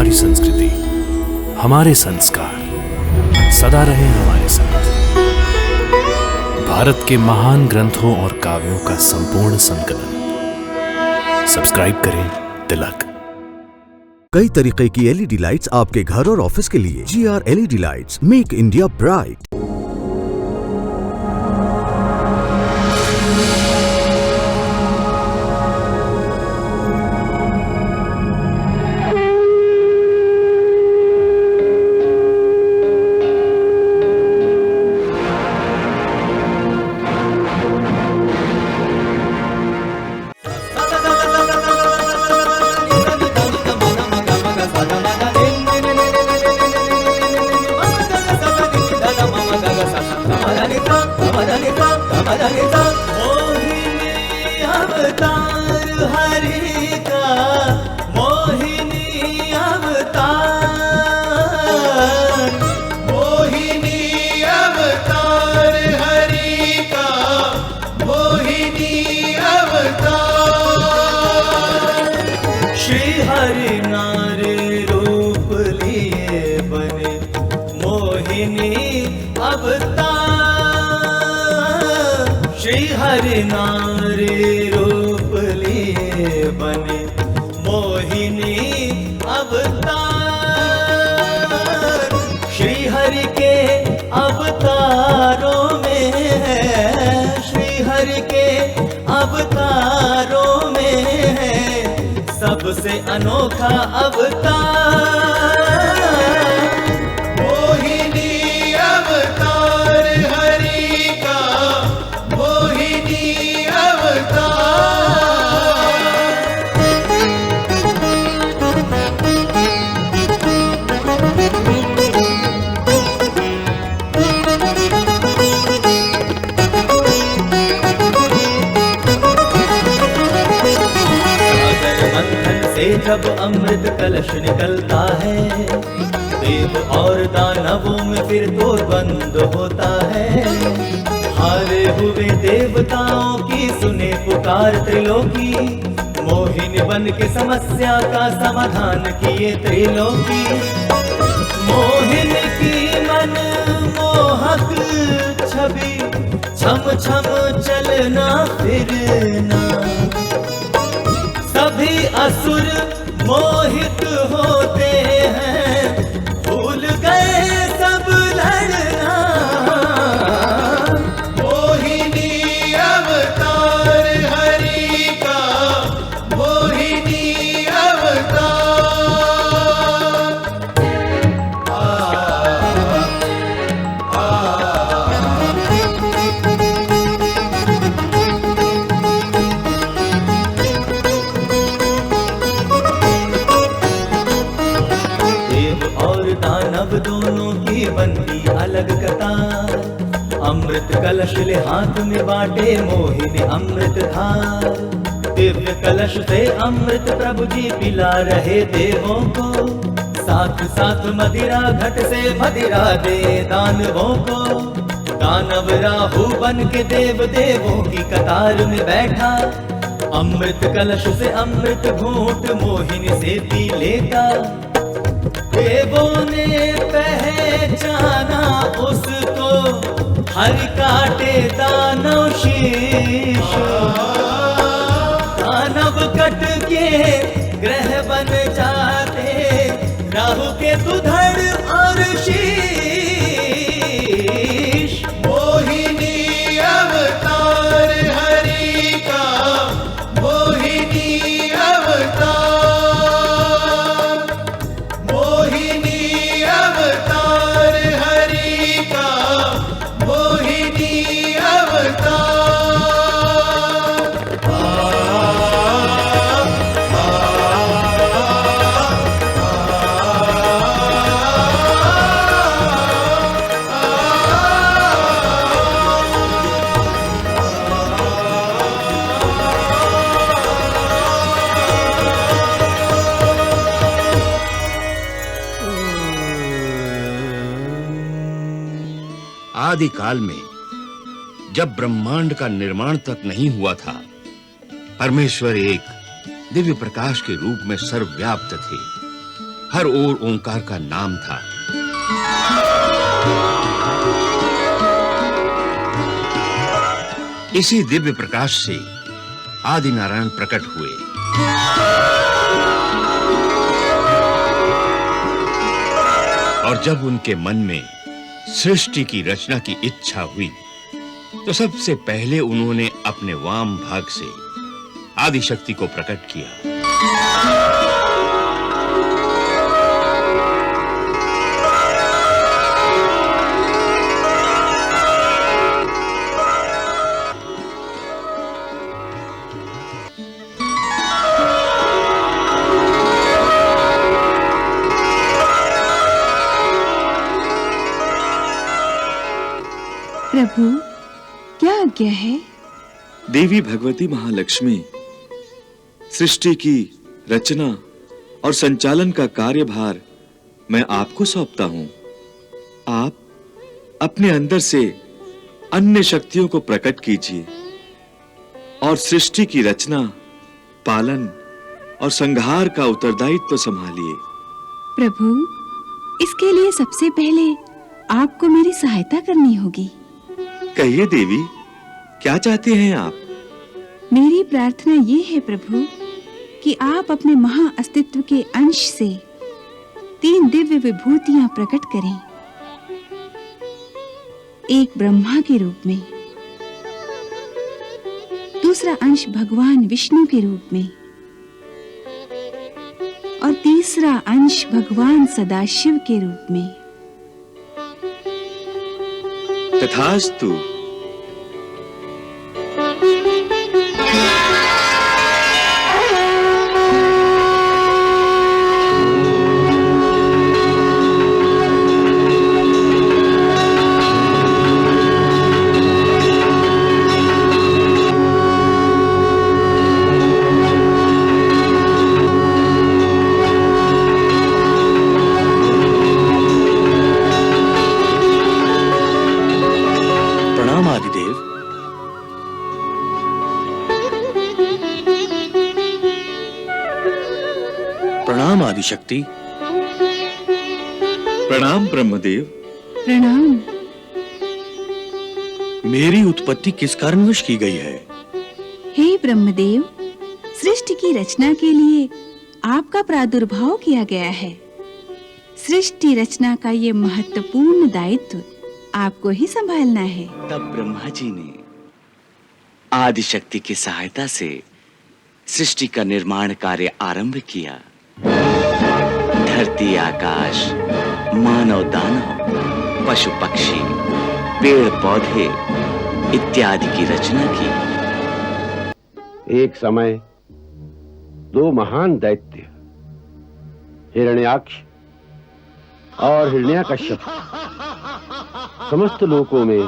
हमारी संस्कृति, हमारे संस्कार सदा रहे हमारे साथ। भारत के महान ग्रंथों और काव्यों का संपूर्ण संकलन। सब्सक्राइब करें तिलक। कई तरीके की एलईडी लाइट्स आपके घर और ऑफिस के लिए। GR LED lights, make India bright. Shri Hari नारी रूप लिए बने मोहिनी अवतार। श्री हरि के अवतारों में है, श्री हरि के अवतारों में है सबसे अनोखा अवतार। जब अमृत कलश निकलता है देव और दानवों में फिर तो बंद होता है। हारे हुए देवताओं की सुने पुकार त्रिलोकी, मोहिनी बन के समस्या का समाधान किए त्रिलोकी। मोहिनी की मन मोहक छवि छम छम चलना फिरना, सभी असुर मोहित होते हैं, भूल गए सब लड़ना। मोहिनी अवतार हरि का, मोहिनी अवतार। दानव दोनों की बनती अलग कतार, अमृत कलश ले हाथ में बांटे मोहिनी अमृत धार। दिव्य कलश से अमृत प्रभु जी पिला रहे देवों को, साथ साथ मदिरा घट से मदिरा दे दानवों को। दानव राहु बन के देव देवों की कतार में बैठा, अमृत कलश से अमृत घूंट मोहिनी से पी लेता। देवों ने पहचाना उसको, हरि काटे दानव शीश। दानव कट के ग्रह बन जाते, राहु के धड़ और शीश। मोहिनी अवतार हरि का, मोहिनी अवतार। आदि काल में जब ब्रह्मांड का निर्माण तक नहीं हुआ था, परमेश्वर एक दिव्य प्रकाश के रूप में सर्वव्याप्त थे। हर ओर ओंकार का नाम था। इसी दिव्य प्रकाश से आदि नारायण प्रकट हुए। और जब उनके मन में सृष्टि की रचना की इच्छा हुई तो सबसे पहले उन्होंने अपने वाम भाग से आदि शक्ति को प्रकट किया। प्रभु, क्या आज्ञा है? देवी भगवती महालक्ष्मी, सृष्टि की रचना और संचालन का कार्यभार मैं आपको सौंपता हूं। आप अपने अंदर से अन्य शक्तियों को प्रकट कीजिए और सृष्टि की रचना, पालन और संहार का उत्तरदायित्व संभालिए। प्रभु, इसके लिए सबसे पहले आपको मेरी सहायता करनी होगी। कहिए देवी, क्या चाहते हैं आप? मेरी प्रार्थना ये है प्रभु कि आप अपने महा अस्तित्व के अंश से 3 दिव्य विभूतियां प्रकट करें। एक ब्रह्मा के रूप में, दूसरा अंश भगवान विष्णु के रूप में और तीसरा अंश भगवान सदाशिव के रूप में। तथास्तु। प्रणाम आदिशक्ति। प्रणाम ब्रह्मदेव। प्रणाम। मेरी उत्पत्ति किस कारणवश की गई है? हे ब्रह्मदेव, सृष्टि की रचना के लिए आपका प्रादुर्भाव किया गया है। सृष्टि रचना का ये महत्वपूर्ण दायित्व आपको ही संभालना है। तब ब्रह्मा जी ने आदिशक्ति की सहायता से सृष्टि का निर्माण कार्य आरंभ किया। धरती, आकाश, मानव दानव, पशु पक्षी, पेड़ पौधे इत्यादि की रचना की। एक समय 2 महान दैत्य हिरण्याक्ष और हिरण्याकश्यप समस्त लोकों में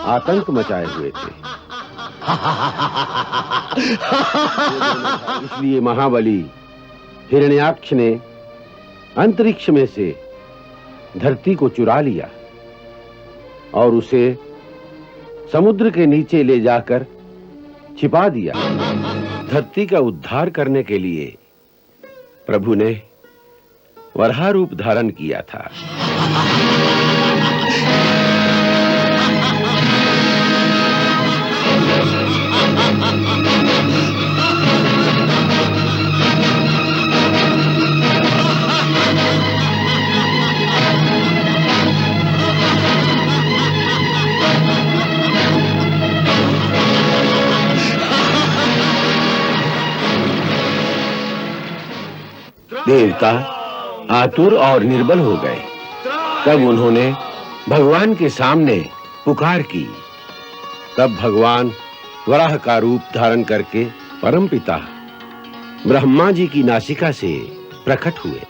आतंक मचाए हुए थे। इसलिए महाबली हिरण्याक्ष ने अंतरिक्ष में से धरती को चुरा लिया और उसे समुद्र के नीचे ले जाकर छिपा दिया। धरती का उद्धार करने के लिए प्रभु ने वराह रूप धारण किया था। देवता आतुर और निर्बल हो गए। तब उन्होंने भगवान के सामने पुकार की। तब भगवान वराह का रूप धारण करके परमपिता ब्रह्मा जी की नासिका से प्रकट हुए।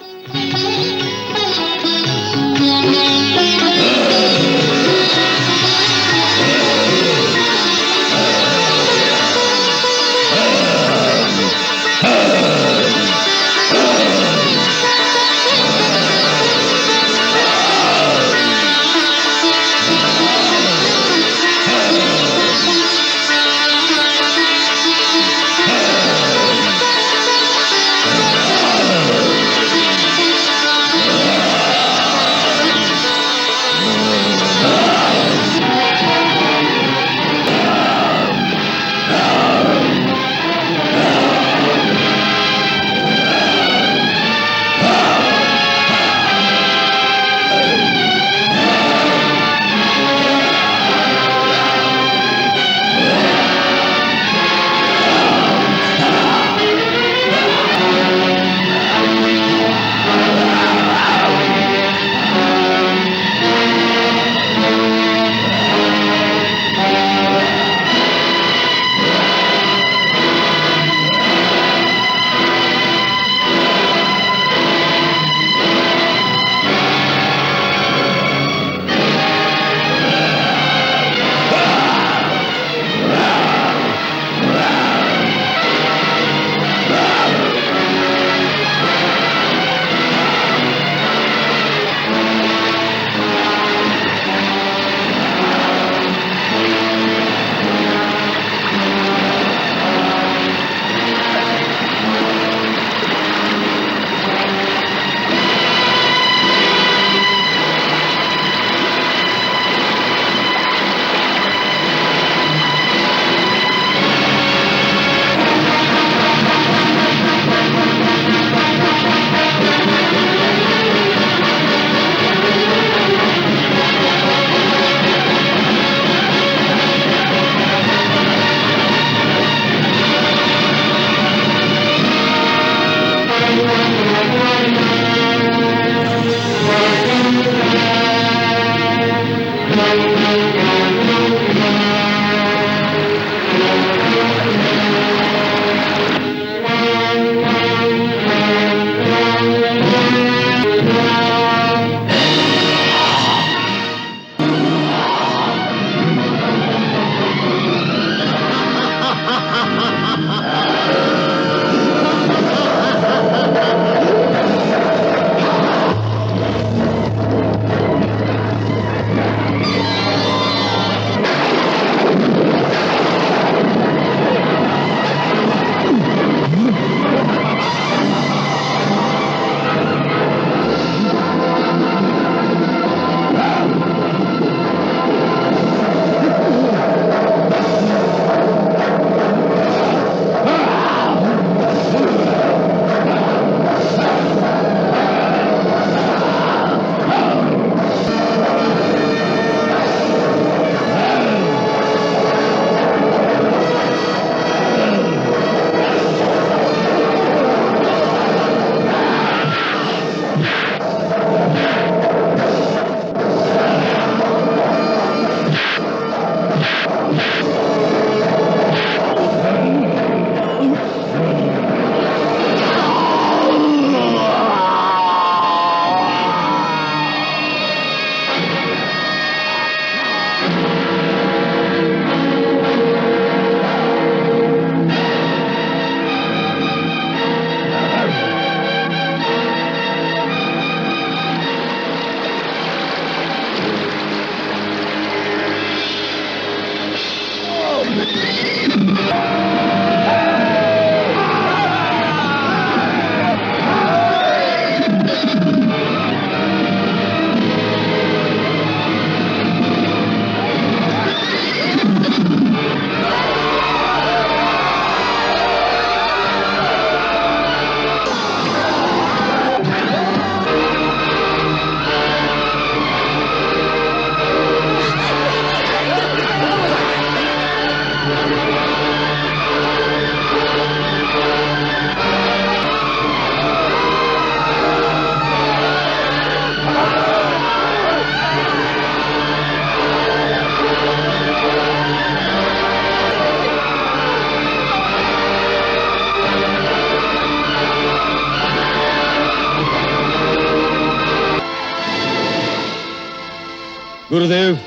गुरुदेव,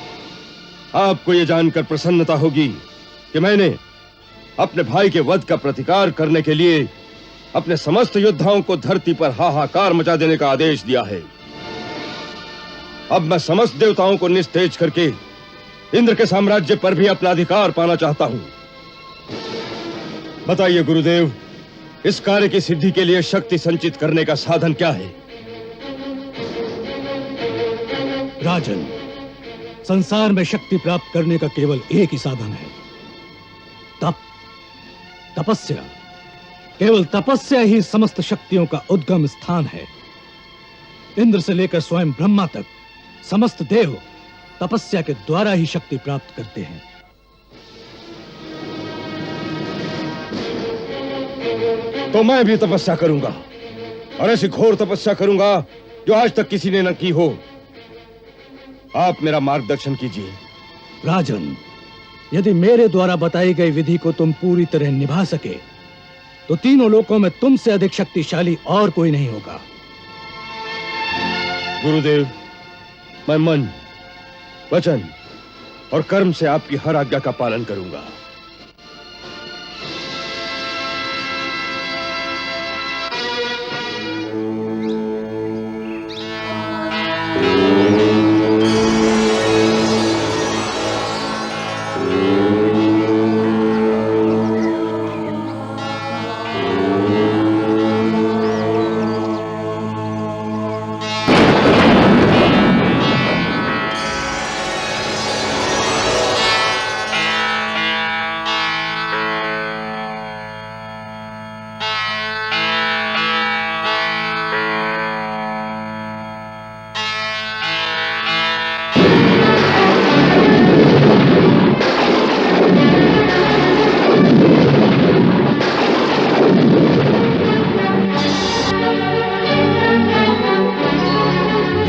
आपको यह जानकर प्रसन्नता होगी कि मैंने अपने भाई के वध का प्रतिकार करने के लिए अपने समस्त योद्धाओं को धरती पर हाहाकार मचा देने का आदेश दिया है। अब मैं समस्त देवताओं को निस्तेज करके इंद्र के साम्राज्य पर भी अपना अधिकार पाना चाहता हूं। बताइए गुरुदेव, इस कार्य की सिद्धि के लिए शक्ति संचित करने का साधन क्या है? राजन, संसार में शक्ति प्राप्त करने का केवल एक ही साधन है, तपस्या। केवल तपस्या ही समस्त शक्तियों का उद्गम स्थान है। इंद्र से लेकर स्वयं ब्रह्मा तक समस्त देव तपस्या के द्वारा ही शक्ति प्राप्त करते हैं। तो मैं भी तपस्या करूंगा, और ऐसी घोर तपस्या करूंगा जो आज तक किसी ने न की हो। आप मेरा मार्गदर्शन कीजिए। राजन, यदि मेरे द्वारा बताई गई विधि को तुम पूरी तरह निभा सके तो तीनों लोकों में तुमसे अधिक शक्तिशाली और कोई नहीं होगा। गुरुदेव, मैं मन, वचन और कर्म से आपकी हर आज्ञा का पालन करूंगा।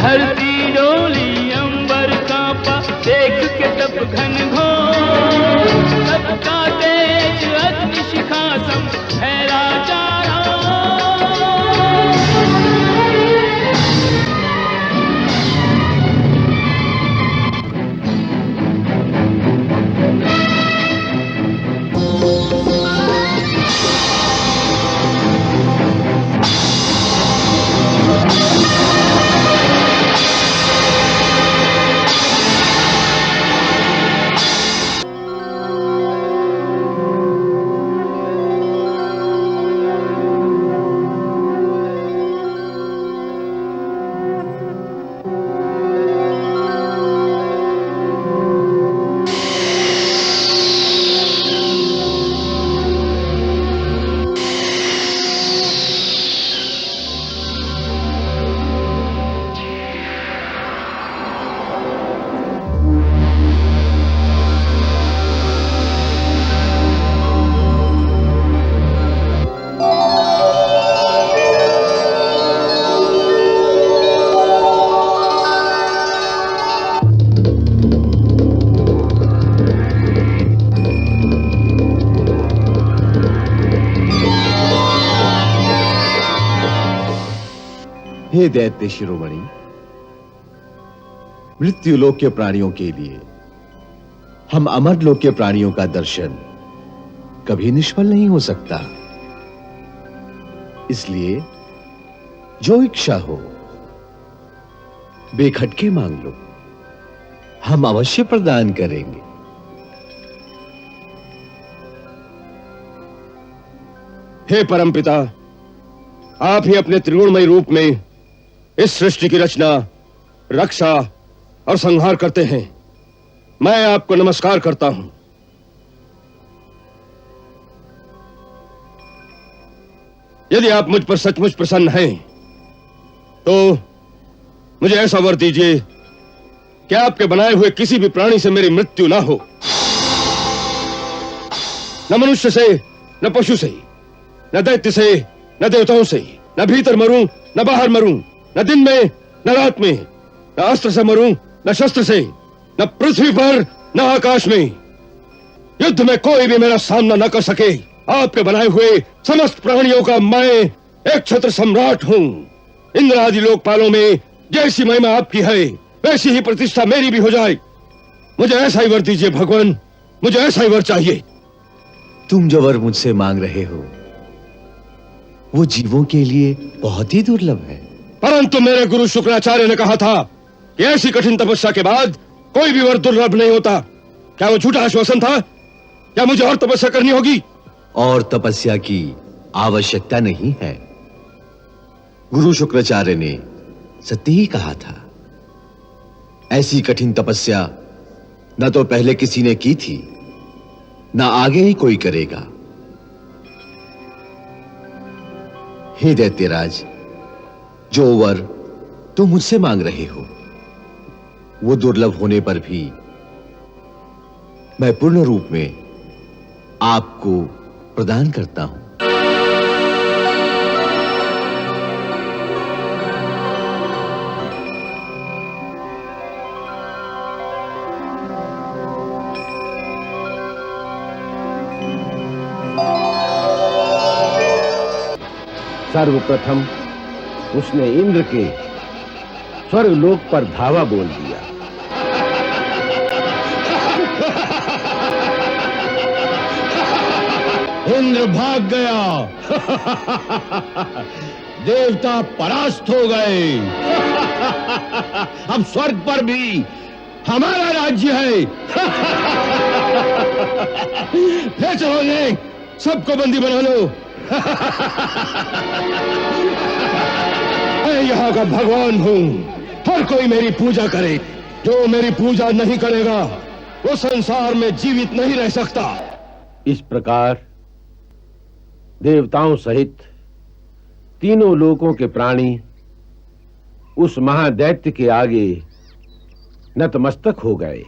धरती डोली अंबर कांपा, देख के तप घन घोर, सबका तेज अग्नि शिखा सम फैला चारा। हे दैत्य शिरोमणि, मृत्युलोक के प्राणियों के लिए हम अमर लोक के प्राणियों का दर्शन कभी निष्फल नहीं हो सकता। इसलिए जो इच्छा हो बेखटके मांग लो, हम अवश्य प्रदान करेंगे। हे परमपिता, आप ही अपने त्रिगुणमय रूप में इस सृष्टि की रचना, रक्षा और संहार करते हैं। मैं आपको नमस्कार करता हूं। यदि आप मुझ पर सचमुच प्रसन्न हैं, तो मुझे ऐसा वर दीजिए कि आपके बनाए हुए किसी भी प्राणी से मेरी मृत्यु ना हो, न मनुष्य से, न पशु से, न दैत्य से, न देवताओं से। न भीतर मरूं, न बाहर मरूं, न दिन में, न रात में, न अस्त्र से मरूं, न शस्त्र से, न पृथ्वी पर, न आकाश में। युद्ध में कोई भी मेरा सामना न कर सके। आपके बनाए हुए समस्त प्राणियों का मैं एक छत्र सम्राट हूं। इंद्र आदि लोकपालों में जैसी महिमा आपकी है, वैसी ही प्रतिष्ठा मेरी भी हो जाए। मुझे ऐसा ही वर दीजिए भगवान, मुझे ऐसा ही वर चाहिए। तुम जो वर मुझसे मांग रहे हो वो जीवों के लिए बहुत ही दुर्लभ है। परंतु मेरे गुरु शुक्राचार्य ने कहा था कि ऐसी कठिन तपस्या के बाद कोई भी वर दुर्लभ नहीं होता। क्या वो झूठा आश्वासन था? क्या मुझे और तपस्या करनी होगी? और तपस्या की आवश्यकता नहीं है। गुरु शुक्राचार्य ने सत्य ही कहा था। ऐसी कठिन तपस्या न तो पहले किसी ने की थी, न आगे ही कोई करेगा। हे दैत्यराज, जो वर तुम मुझसे मांग रहे हो वो दुर्लभ होने पर भी मैं पूर्ण रूप में आपको प्रदान करता हूं। सर्वप्रथम उसने इंद्र के स्वर्गलोक पर धावा बोल दिया। इंद्र भाग गया। देवता परास्त हो गए। अब स्वर्ग पर भी हमारा राज्य है। ले चलो इन्हें, सबको बंदी बना लो। मैं यहाँ का भगवान हूँ। हर कोई मेरी पूजा करे। जो मेरी पूजा नहीं करेगा वो संसार में जीवित नहीं रह सकता। इस प्रकार देवताओं सहित तीनों लोकों के प्राणी उस महादैत्य के आगे नतमस्तक हो गए।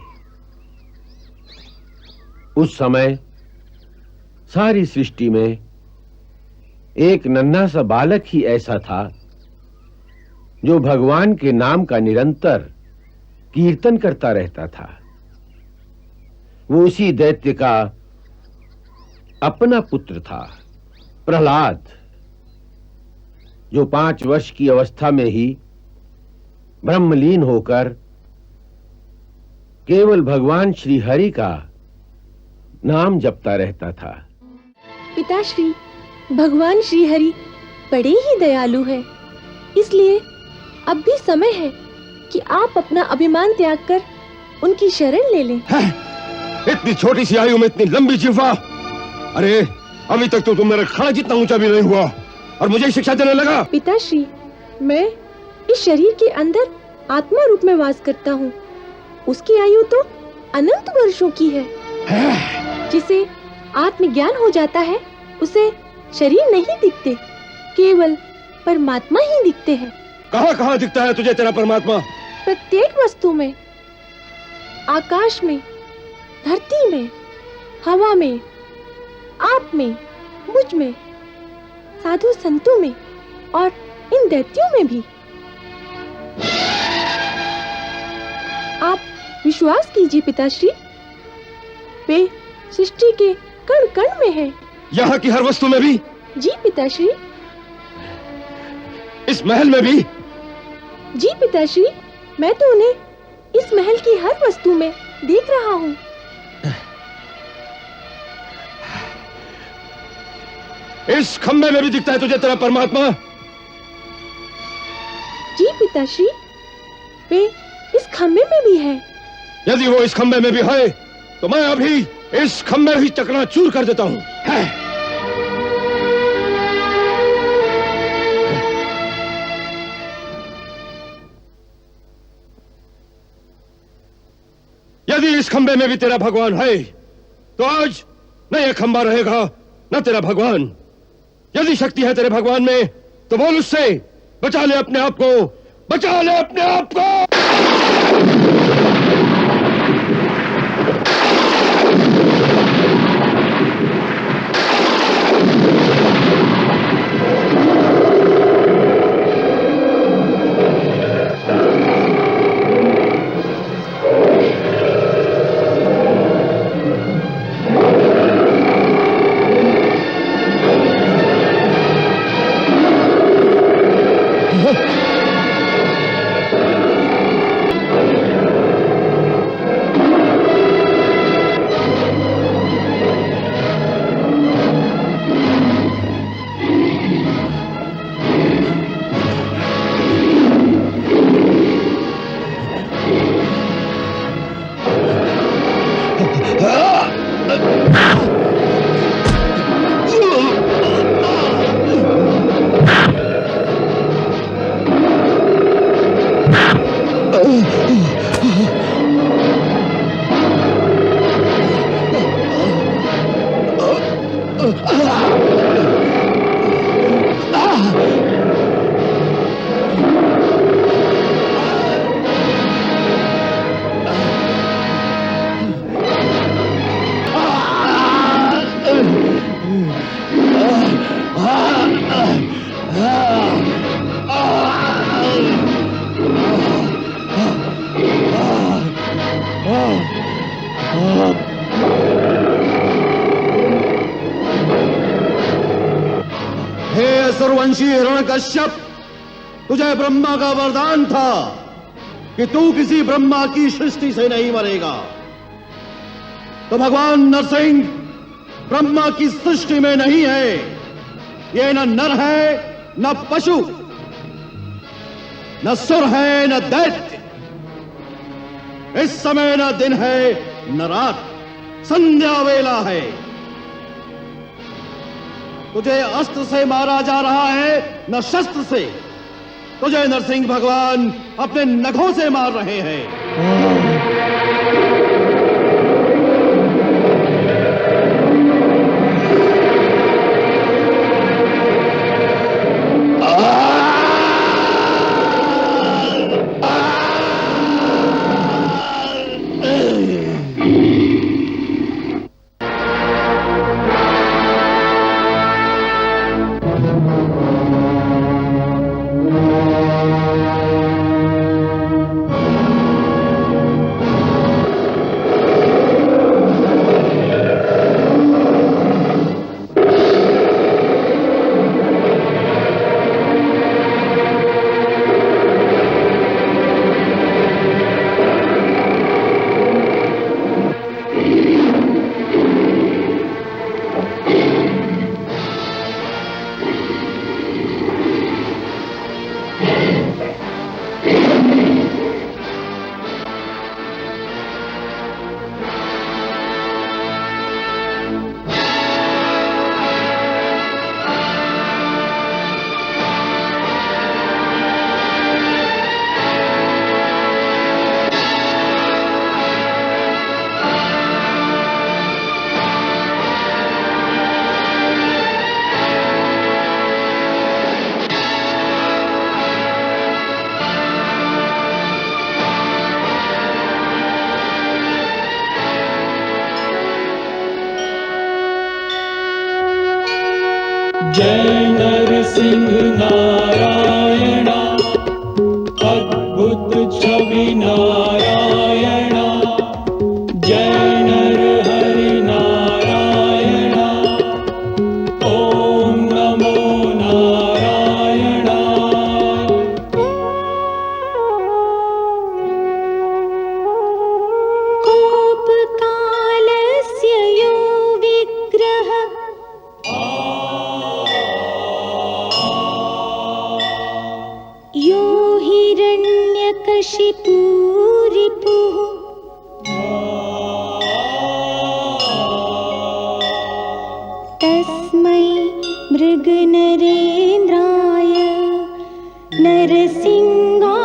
उस समय सारी सृष्टि में एक नन्हा सा बालक ही ऐसा था जो भगवान के नाम का निरंतर कीर्तन करता रहता था। वो उसी दैत्य का अपना पुत्र था, प्रहलाद, जो 5 वर्ष की अवस्था में ही ब्रह्मलीन होकर केवल भगवान श्री हरि का नाम जपता रहता था। पिताश्री, भगवान श्री हरि बड़े ही दयालु हैं, इसलिए अब भी समय है कि आप अपना अभिमान त्याग कर उनकी शरण ले लें। इतनी छोटी सी आयु में इतनी लंबी जिह्वा! अरे अभी तक तो तुम मेरे खड़ा जितना ऊंचा भी नहीं हुआ और मुझे शिक्षा देने लगा। पिताश्री, मैं इस शरीर के अंदर आत्मा रूप में वास करता हूँ। उसकी आयु तो अनंत वर्षों की है। जिसे आत्मज्ञान हो जाता है उसे शरीर नहीं दिखते, केवल परमात्मा ही दिखते हैं। कहाँ कहाँ दिखता है तुझे तेरा परमात्मा? प्रत्येक वस्तु में, आकाश में, धरती में, हवा में, आप में, मुझ में, साधु संतों में और इन दैत्यों में भी। आप विश्वास कीजिए पिताश्री, वे सृष्टि के कण कण में हैं। यहाँ की हर वस्तु में भी? जी पिताश्री। इस महल में भी? जी पिताश्री, मैं तो उन्हें इस महल की हर वस्तु में देख रहा हूँ। इस खंबे में भी दिखता है तुझे तेरा परमात्मा? जी पिताश्री, वे इस खंबे में भी है। यदि वो इस खंबे में भी है तो मैं अभी इस खंबे ही चकनाचूर कर देता हूँ। यदि इस खंबे में भी तेरा भगवान है तो आज न ये खंबा रहेगा न तेरा भगवान। यदि शक्ति है तेरे भगवान में तो बोल उससे, बचा ले अपने आप को, बचा ले अपने आप को। हे असुरवंशी हिरण्यकश्यप, तुझे ब्रह्मा का वरदान था कि तू किसी ब्रह्मा की सृष्टि से नहीं मरेगा। तो भगवान नरसिंह ब्रह्मा की सृष्टि में नहीं है। ये न नर है न पशु, न सुर है न दैत्य। इस समय न दिन है न रात, संध्या वेला है। तुझे अस्त्र से मारा जा रहा है न शस्त्र से। तुझे नरसिंह भगवान अपने नखों से मार रहे हैं। जय नरसिंह नारायणा, अद्भुत छवि नारायणा। जय नर हरि नारायणा, ओम नमो नारायणा। कोपकालस्य यो विग्रह यो हिरण्यकशिपूरिपुः तस्मै मृगनरेन्द्राय नरसिंहाय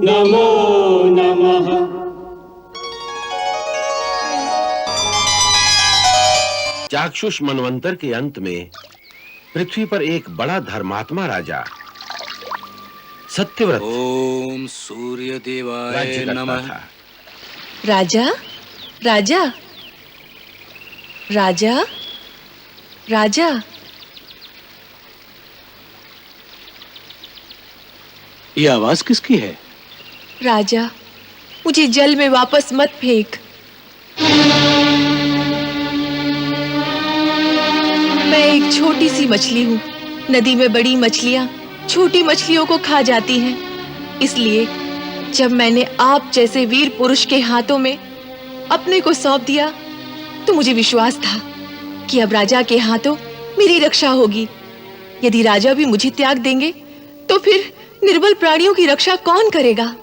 नमो नमः। चाक्षुष मनवंतर के अंत में पृथ्वी पर एक बड़ा धर्मात्मा राजा सत्यव्रत ओम सूर्य देवाय नमः। राजा राजा राजा राजा ये आवाज किसकी है? राजा, मुझे जल में वापस मत फेंक। मैं एक छोटी सी मछली हूँ। नदी में बड़ी मछलियाँ छोटी मछलियों को खा जाती हैं। इसलिए जब मैंने आप जैसे वीर पुरुष के हाथों में अपने को सौंप दिया तो मुझे विश्वास था कि अब राजा के हाथों मेरी रक्षा होगी। यदि राजा भी मुझे त्याग देंगे तो फिर निर्बल प्राणियों की रक्षा कौन करेगा?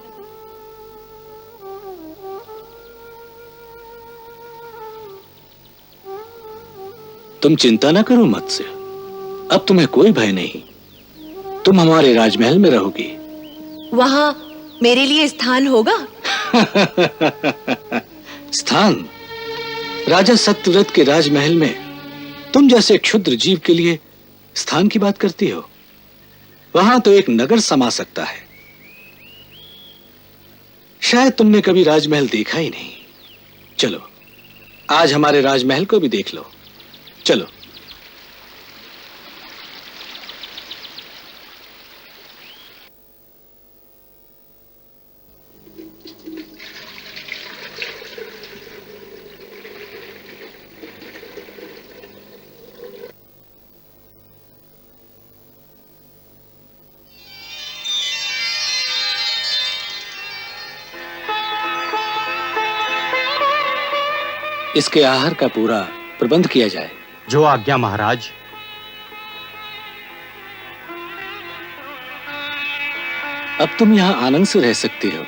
तुम चिंता ना करो मत्स्य, अब तुम्हें कोई भय नहीं। तुम हमारे राजमहल में रहोगी। वहाँ मेरे लिए स्थान होगा? स्थान? राजा सत्यव्रत के राजमहल में तुम जैसे क्षुद्र जीव के लिए स्थान की बात करती हो? वहां तो एक नगर समा सकता है। शायद तुमने कभी राजमहल देखा ही नहीं। चलो, आज हमारे राजमहल को भी देख लो। चलो। इसके आहार का पूरा प्रबंध किया जाए। जो आज्ञा महाराज। अब तुम यहां आनंद से रह सकती हो।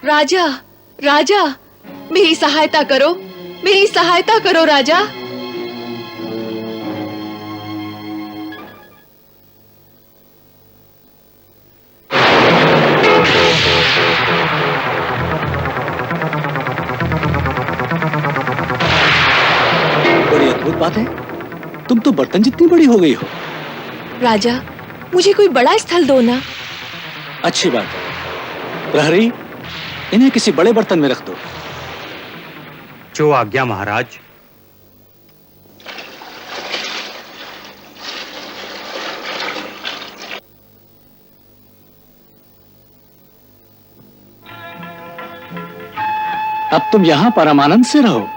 राजा, राजा, मेरी सहायता करो, मेरी सहायता करो राजा। बात है, तुम तो बर्तन जितनी बड़ी हो गई हो। राजा, मुझे कोई बड़ा स्थल दो ना। अच्छी बात है। प्रहरी, इन्हें किसी बड़े बर्तन में रख दो। जो आज्ञा महाराज। अब तुम यहां परमानंद से रहो।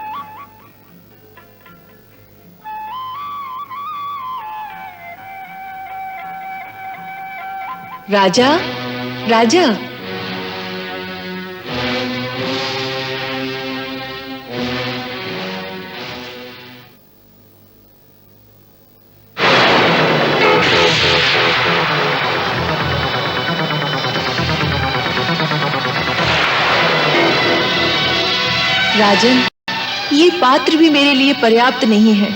राजा, राजा, राजन, ये पात्र भी मेरे लिए पर्याप्त नहीं है।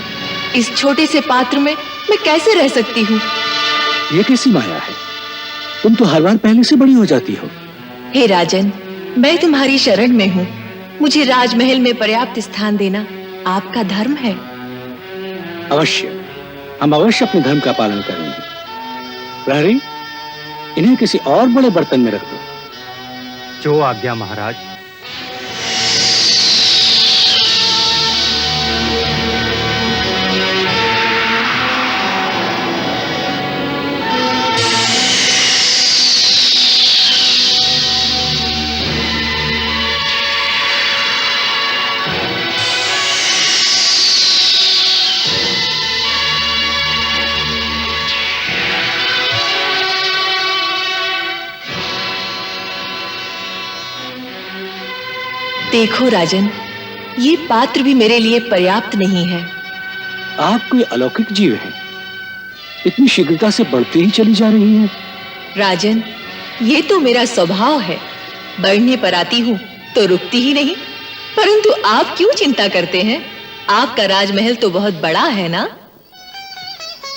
इस छोटे से पात्र में मैं कैसे रह सकती हूँ? ये कैसी माया है? तुम तो हर बार पहले से बड़ी हो जाती हो। हे राजन, मैं तुम्हारी शरण में हूँ। मुझे राजमहल में पर्याप्त स्थान देना आपका धर्म है। अवश्य, हम अवश्य अपने धर्म का पालन करेंगे। प्रहरी, इन्हें किसी और बड़े बर्तन में रख दो। जो आज्ञा महाराज। देखो राजन, ये पात्र भी मेरे लिए पर्याप्त नहीं है। आप कोई अलौकिक जीव हैं। इतनी शीघ्रता से बढ़ती ही चली जा रही हैं। राजन, ये तो मेरा स्वभाव है। बढ़ने पर आती हूँ तो रुकती ही नहीं। परंतु आप क्यों चिंता करते हैं? आपका राजमहल तो बहुत बड़ा है ना?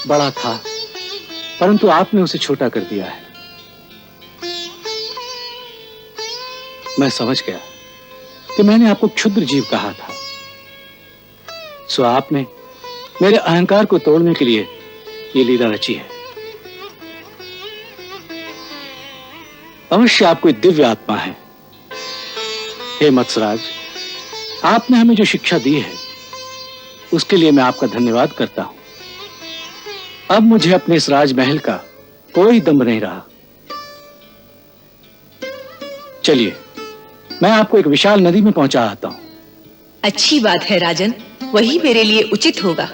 बड़ा था, परंतु आपने उसे छोटा कर दिया है। मैं समझ गया कि मैंने आपको क्षुद्र जीव कहा था। सो आपने मेरे अहंकार को तोड़ने के लिए ये लीला रची है। अवश्य आप कोई दिव्य आत्मा है। हे मत्सराज, आपने हमें जो शिक्षा दी है उसके लिए मैं आपका धन्यवाद करता हूं। अब मुझे अपने इस राजमहल का कोई दम नहीं रहा। चलिए, मैं आपको एक विशाल नदी में पहुंचा आता हूं। अच्छी बात है राजन, वही मेरे लिए उचित होगा।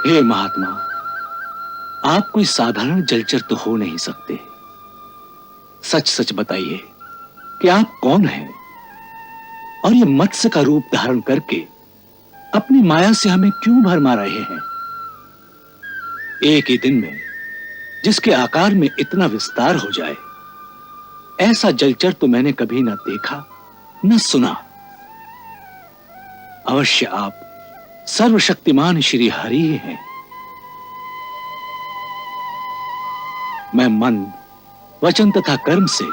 हे महात्मा, आप कोई साधारण जलचर तो हो नहीं सकते। सच सच बताइए कि आप कौन हैं और ये मत्स्य का रूप धारण करके अपनी माया से हमें क्यों भरमा रहे हैं? एक ही दिन में जिसके आकार में इतना विस्तार हो जाए, ऐसा जलचर तो मैंने कभी न देखा न सुना। अवश्य आप सर्वशक्तिमान श्री हरि हैं। मैं मन, वचन तथा कर्म से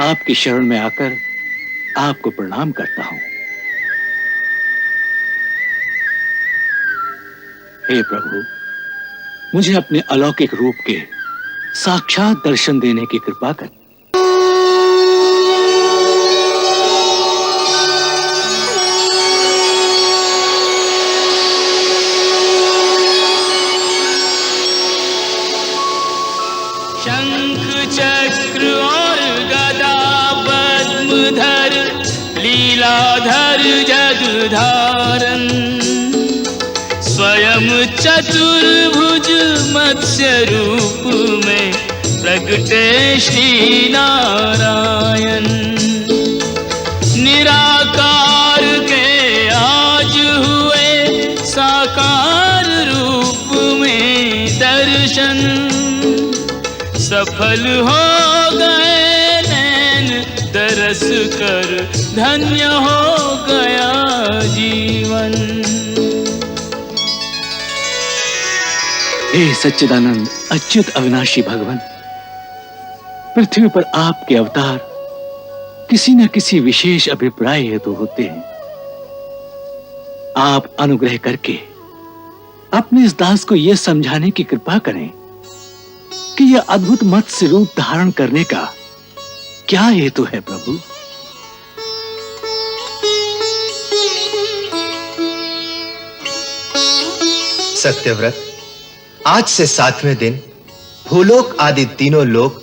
आपकी शरण में आकर आपको प्रणाम करता हूं। हे प्रभु, मुझे अपने अलौकिक रूप के साक्षात दर्शन देने की कृपा कर। शंख चक्र और गदा पद्मधर, लीलाधर जगधारन, स्वयं चतुर्भुज मत्स्य रूप में प्रगटे श्री नारायण। निराकार के आज हुए साकार रूप में दर्शन, सफल हो गए नैन दरस कर, धन्य हो गया जीवन। हे सच्चिदानंद अच्युत अविनाशी भगवान, पृथ्वी पर आपके अवतार किसी न किसी विशेष अभिप्राय हेतु होते हैं। आप अनुग्रह करके अपने इस दास को यह समझाने की कृपा करें कि यह अद्भुत मत्स्य रूप धारण करने का क्या हेतु है प्रभु। सत्यव्रत, आज से 7वें दिन भूलोक आदि तीनों लोक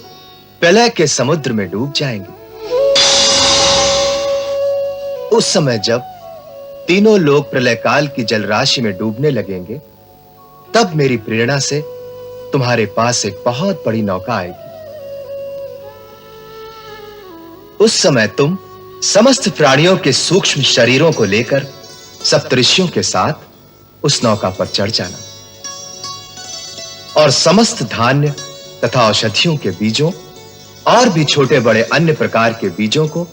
प्रलय के समुद्र में डूब जाएंगे। उस समय जब तीनों लोक प्रलय काल की जलराशि में डूबने लगेंगे, तब मेरी प्रेरणा से तुम्हारे पास एक बहुत बड़ी नौका आएगी। उस समय तुम समस्त प्राणियों के सूक्ष्म शरीरों को लेकर सप्तऋषियों के साथ उस नौका पर चढ़ जाना और समस्त धान्य तथा औषधियों के बीजों और भी छोटे बड़े अन्य प्रकार के बीजों को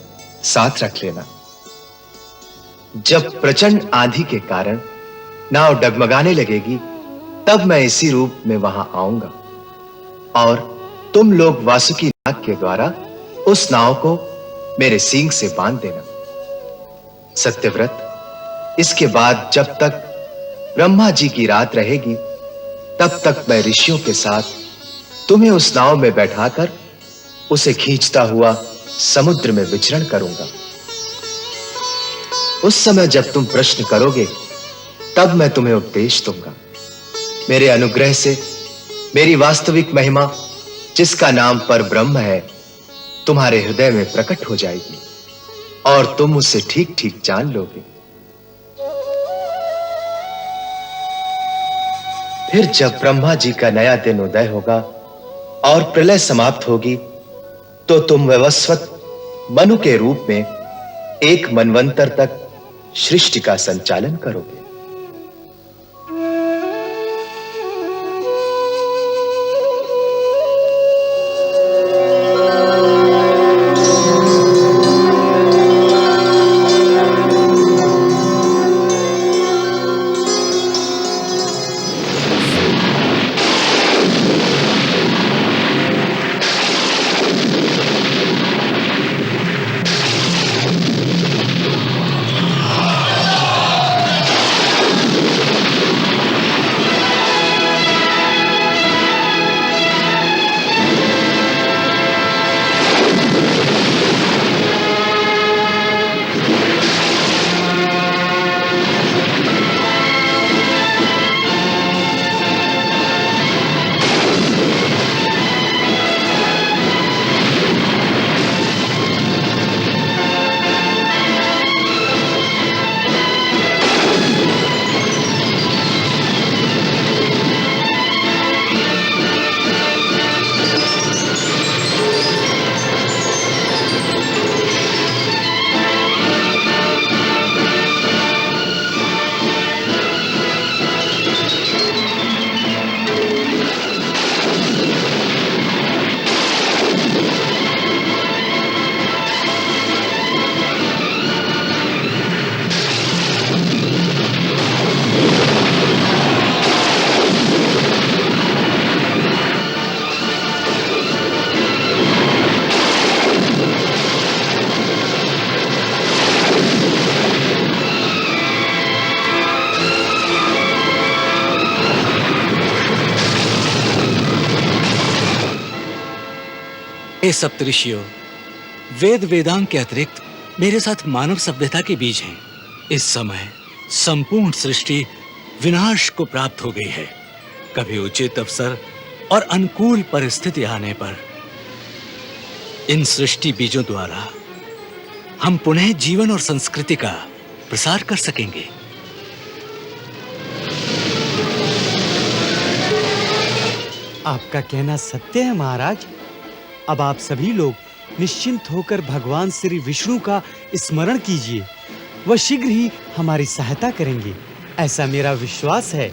साथ रख लेना। जब प्रचंड आंधी के कारण नाव डगमगाने लगेगी, तब मैं इसी रूप में वहां आऊंगा और तुम लोग वासुकी नाग के द्वारा उस नाव को मेरे सींग से बांध देना। सत्यव्रत, इसके बाद जब तक ब्रह्मा जी की रात रहेगी, तब तक मैं ऋषियों के साथ तुम्हें उस नाव में बैठाकर उसे खींचता हुआ समुद्र में विचरण करूंगा। उस समय जब तुम प्रश्न करोगे, तब मैं तुम्हें उपदेश दूंगा। मेरे अनुग्रह से मेरी वास्तविक महिमा, जिसका नाम पर ब्रह्म है, तुम्हारे हृदय में प्रकट हो जाएगी और तुम उसे ठीक ठीक जान लोगे। फिर जब ब्रह्मा जी का नया दिन उदय होगा और प्रलय समाप्त होगी, तो तुम वैवस्वत मनु के रूप में एक मनवंतर तक सृष्टि का संचालन करोगे। हे सप्तऋषियों, वेद वेदांग के अतिरिक्त मेरे साथ मानव सभ्यता के बीज हैं। इस समय संपूर्ण सृष्टि विनाश को प्राप्त हो गई है। कभी उचित अवसर और अनुकूल परिस्थिति आने पर इन सृष्टि बीजों द्वारा हम पुनः जीवन और संस्कृति का प्रसार कर सकेंगे। आपका कहना सत्य है महाराज। अब आप सभी लोग निश्चिंत होकर भगवान श्री विष्णु का स्मरण कीजिए। वह शीघ्र ही हमारी सहायता करेंगे, ऐसा मेरा विश्वास है।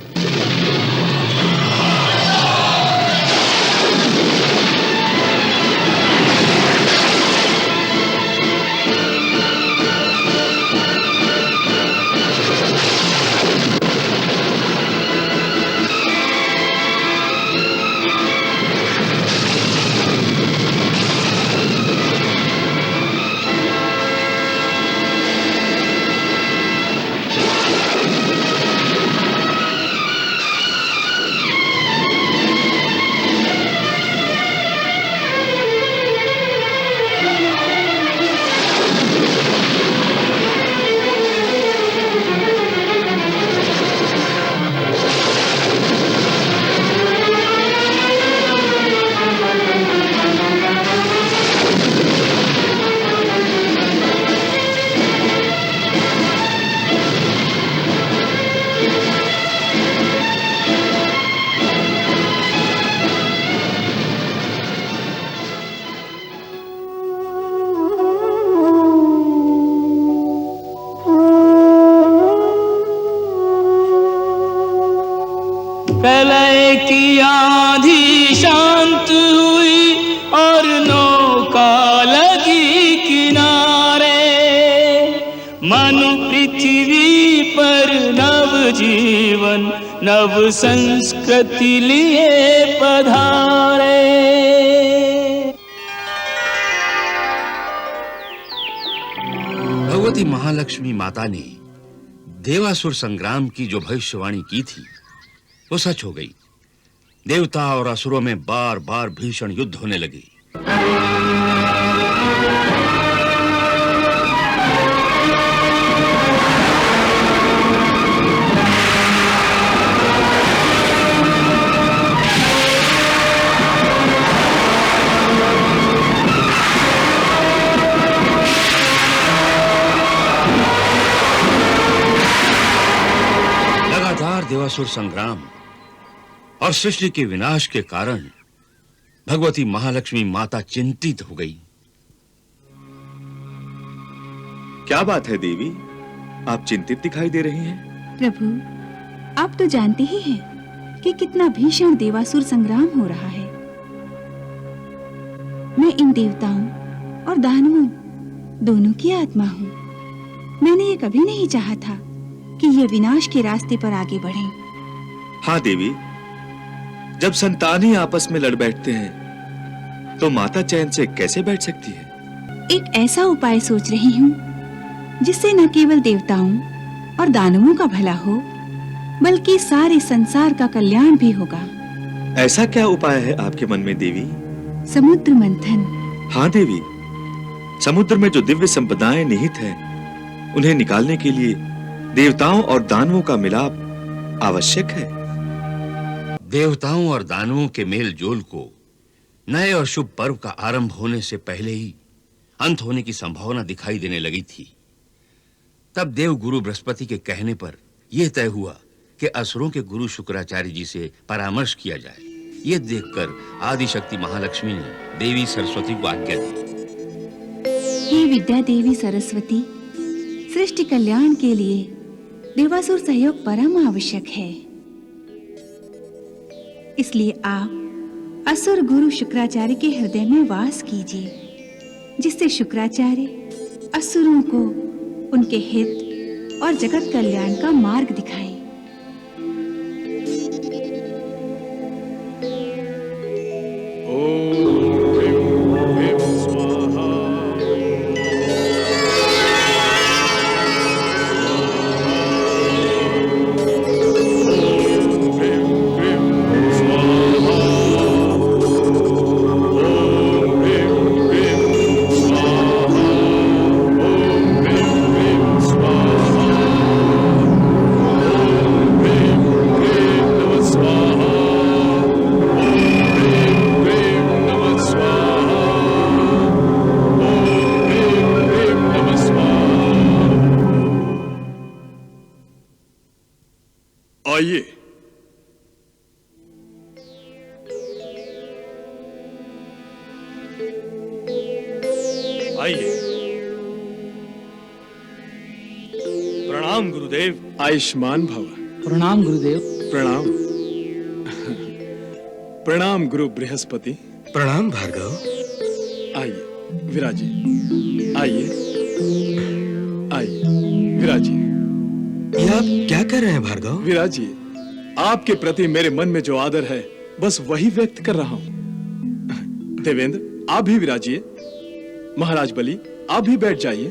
प्रलय की आंधी शांत हुई और नौका लगी किनारे। मनु पृथ्वी पर नव जीवन नव संस्कृति लिए पधारे। भगवती महालक्ष्मी माता ने देवासुर संग्राम की जो भविष्यवाणी की थी वो सच हो गई। देवता और असुरों में बार बार भीषण युद्ध होने लगे। लगातार देवासुर संग्राम और सृष्टि के विनाश के कारण भगवती महालक्ष्मी माता चिंतित हो गई। क्या बात है देवी, आप चिंतित दिखाई दे रही हैं? प्रभु, आप तो जानते ही हैं कि कितना भीषण देवासुर संग्राम हो रहा है। मैं इन देवताओं और दानवों दोनों की आत्मा हूँ। मैंने ये कभी नहीं चाहा था कि ये विनाश के रास्ते पर आगे बढ़ें। हाँ देवी, जब संतान ही आपस में लड़ बैठते हैं तो माता चैन से कैसे बैठ सकती है? एक ऐसा उपाय सोच रही हूँ जिससे न केवल देवताओं और दानवों का भला हो बल्कि सारे संसार का कल्याण भी होगा। ऐसा क्या उपाय है आपके मन में देवी? समुद्र मंथन। हाँ देवी, समुद्र में जो दिव्य संपदाएं निहित हैं उन्हें निकालने के लिए देवताओं और दानवों का मिलाप आवश्यक है। देवताओं और दानवों के मेल जोल को नए और शुभ पर्व का आरंभ होने से पहले ही अंत होने की संभावना दिखाई देने लगी थी। तब देव गुरु बृहस्पति के कहने पर यह तय हुआ कि असुरों के गुरु शुक्राचार्य जी से परामर्श किया जाए। यह देखकर आदिशक्ति महालक्ष्मी ने देवी सरस्वती को आज्ञा दी। हे विद्या देवी सरस्वती, सृष्टि कल्याण के लिए देवासुर सहयोग परम आवश्यक है। इसलिए आप असुर गुरु शुक्राचार्य के हृदय में वास कीजिए, जिससे शुक्राचार्य असुरों को उनके हित और जगत कल्याण का मार्ग दिखाएं। आइए। आइए। प्रणाम गुरुदेव। आयुष्मान भव। प्रणाम गुरुदेव। प्रणाम। प्रणाम गुरु बृहस्पति। प्रणाम भार्गव। आइए विराजिए। आइए आइए विराजिए। ये आप क्या कर रहे हैं भार्गव? विराजिए। आपके प्रति मेरे मन में जो आदर है बस वही व्यक्त कर रहा हूं। देवेंद्र आप भी विराजिए। महाराज बलि आप भी बैठ जाइए।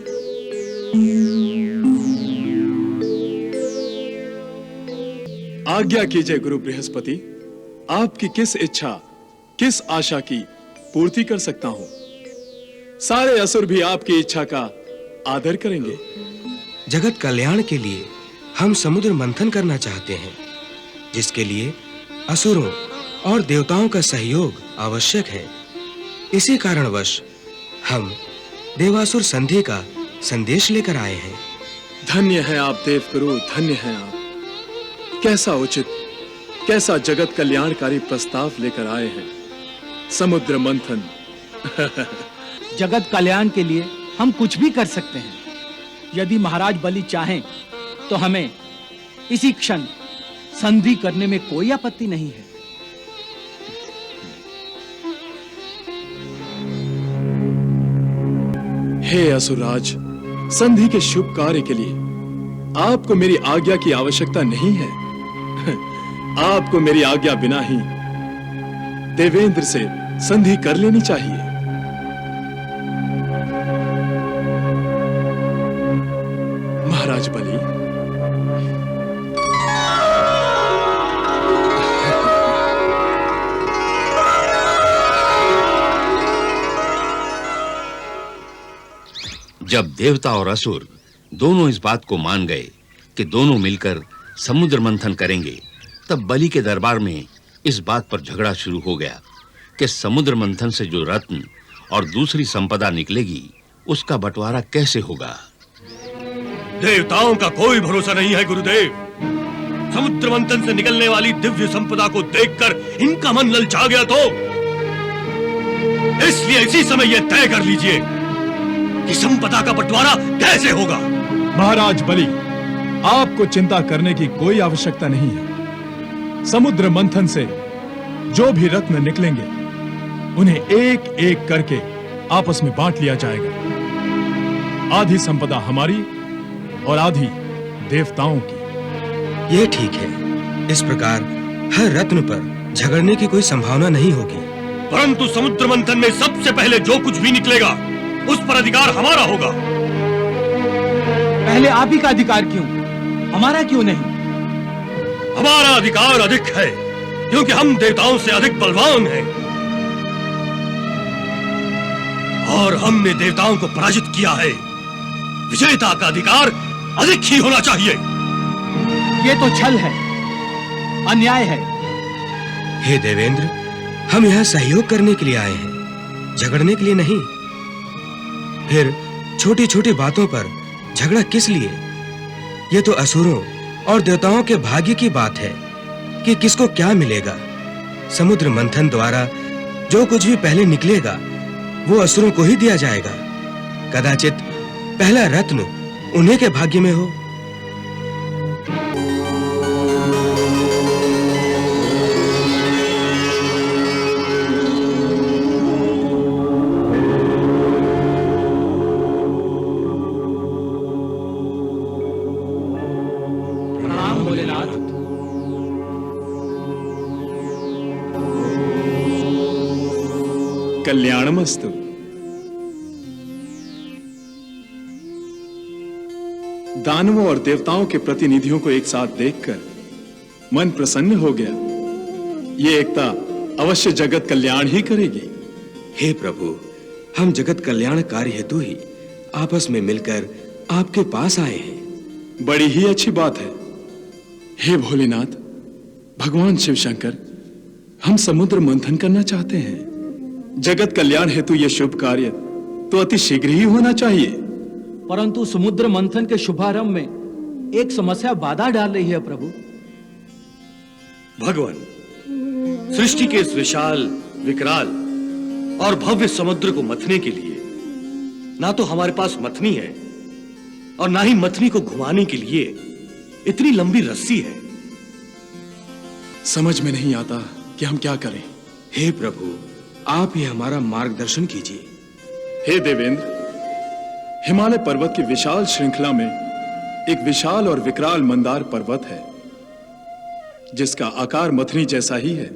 आज्ञा कीजिए गुरु बृहस्पति, आपकी किस इच्छा किस आशा की पूर्ति कर सकता हूं। सारे असुर भी आपकी इच्छा का आदर करेंगे। जगत कल्याण के लिए हम समुद्र मंथन करना चाहते हैं, जिसके लिए असुरों और देवताओं का सहयोग आवश्यक है। इसी कारणवश हम देवासुर संधि का संदेश लेकर आए हैं। धन्य है आप देवगुरु, धन्य है आप। कैसा उचित, कैसा जगत कल्याणकारी प्रस्ताव लेकर आए हैं। समुद्र मंथन। जगत कल्याण के लिए हम कुछ भी कर सकते हैं। यदि महाराज बलि चाहें तो हमें इसी क्षण संधि करने में कोई आपत्ति नहीं है। हे असुरराज, संधि के शुभ कार्य के लिए आपको मेरी आज्ञा की आवश्यकता नहीं है। आपको मेरी आज्ञा बिना ही देवेंद्र से संधि कर लेनी चाहिए। महाराज बलि, जब देवता और असुर दोनों इस बात को मान गए कि दोनों मिलकर समुद्र मंथन करेंगे, तब बलि के दरबार में इस बात पर झगड़ा शुरू हो गया कि समुद्र मंथन से जो रत्न और दूसरी संपदा निकलेगी उसका बंटवारा कैसे होगा। देवताओं का कोई भरोसा नहीं है गुरुदेव। समुद्र मंथन से निकलने वाली दिव्य संपदा को देखकर इनका मन ललचा गया, तो इसलिए इसी समय यह तय कर लीजिए कि संपदा का बंटवारा कैसे होगा। महाराज बलि, आपको चिंता करने की कोई आवश्यकता नहीं है। समुद्र मंथन से जो भी रत्न निकलेंगे उन्हें एक एक करके आपस में बांट लिया जाएगा। आधी संपदा हमारी और आधी देवताओं की। यह ठीक है। इस प्रकार हर रत्न पर झगड़ने की कोई संभावना नहीं होगी। परंतु समुद्र मंथन में सबसे पहले जो कुछ भी निकलेगा उस पर अधिकार हमारा होगा। पहले आप ही का अधिकार क्यों, हमारा क्यों नहीं? हमारा अधिकार अधिक है क्योंकि हम देवताओं से अधिक बलवान हैं और हमने देवताओं को पराजित किया है। विजेता का अधिकार अधिक ही होना चाहिए। ये तो छल है, अन्याय है। हे देवेंद्र, हम यहाँ सहयोग करने के लिए आए हैं, झगड़ने के लिए नहीं। फिर छोटी-छोटी बातों पर झगड़ा किस लिए? ये तो असुरों और देवताओं के भाग्य की बात है कि किसको क्या मिलेगा। समुद्र मंथन द्वारा जो कुछ भी पहले निकलेगा वो असुरों को ही दिया जाएगा। कदाचित पहला रत्न उन्हीं के भाग्य में हो। कल्याणमस्तु। दानवों और देवताओं के प्रतिनिधियों को एक साथ देखकर मन प्रसन्न हो गया। ये एकता अवश्य जगत कल्याण ही करेगी। हे प्रभु, हम जगत कल्याण कार्य हेतु ही आपस में मिलकर आपके पास आए हैं। बड़ी ही अच्छी बात है। हे भोलेनाथ, भगवान शिव शंकर, हम समुद्र मंथन करना चाहते हैं। जगत कल्याण हेतु यह शुभ कार्य तो अति शीघ्र ही होना चाहिए। परंतु समुद्र मंथन के शुभारंभ में एक समस्या बाधा डाल रही है प्रभु। भगवान, सृष्टि के इस विशाल, विकराल और भव्य समुद्र को मथने के लिए ना तो हमारे पास मथनी है और ना ही मथनी को घुमाने के लिए इतनी लंबी रस्सी है। समझ में नहीं आता कि हम क्या करें। हे प्रभु, आप ही हमारा मार्गदर्शन कीजिए। हे देवेंद्र, हिमालय पर्वत की विशाल श्रृंखला में एक विशाल और विकराल मंदार पर्वत है जिसका आकार मथनी जैसा ही है।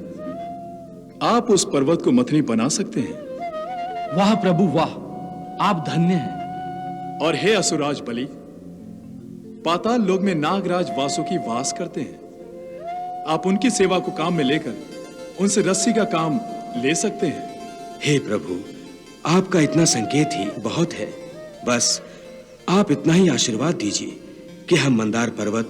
आप उस पर्वत को मथनी बना सकते हैं। वाह प्रभु वाह, आप धन्य हैं। और हे असुराज बलि, पाताल लोक में नागराज वासुकी वास करते हैं। आप उनकी सेवा को काम में लेकर उनसे रस्सी का काम ले सकते हैं। हे प्रभु, आपका इतना संकेत ही बहुत है। बस आप इतना ही आशीर्वाद दीजिए कि हम मंदार पर्वत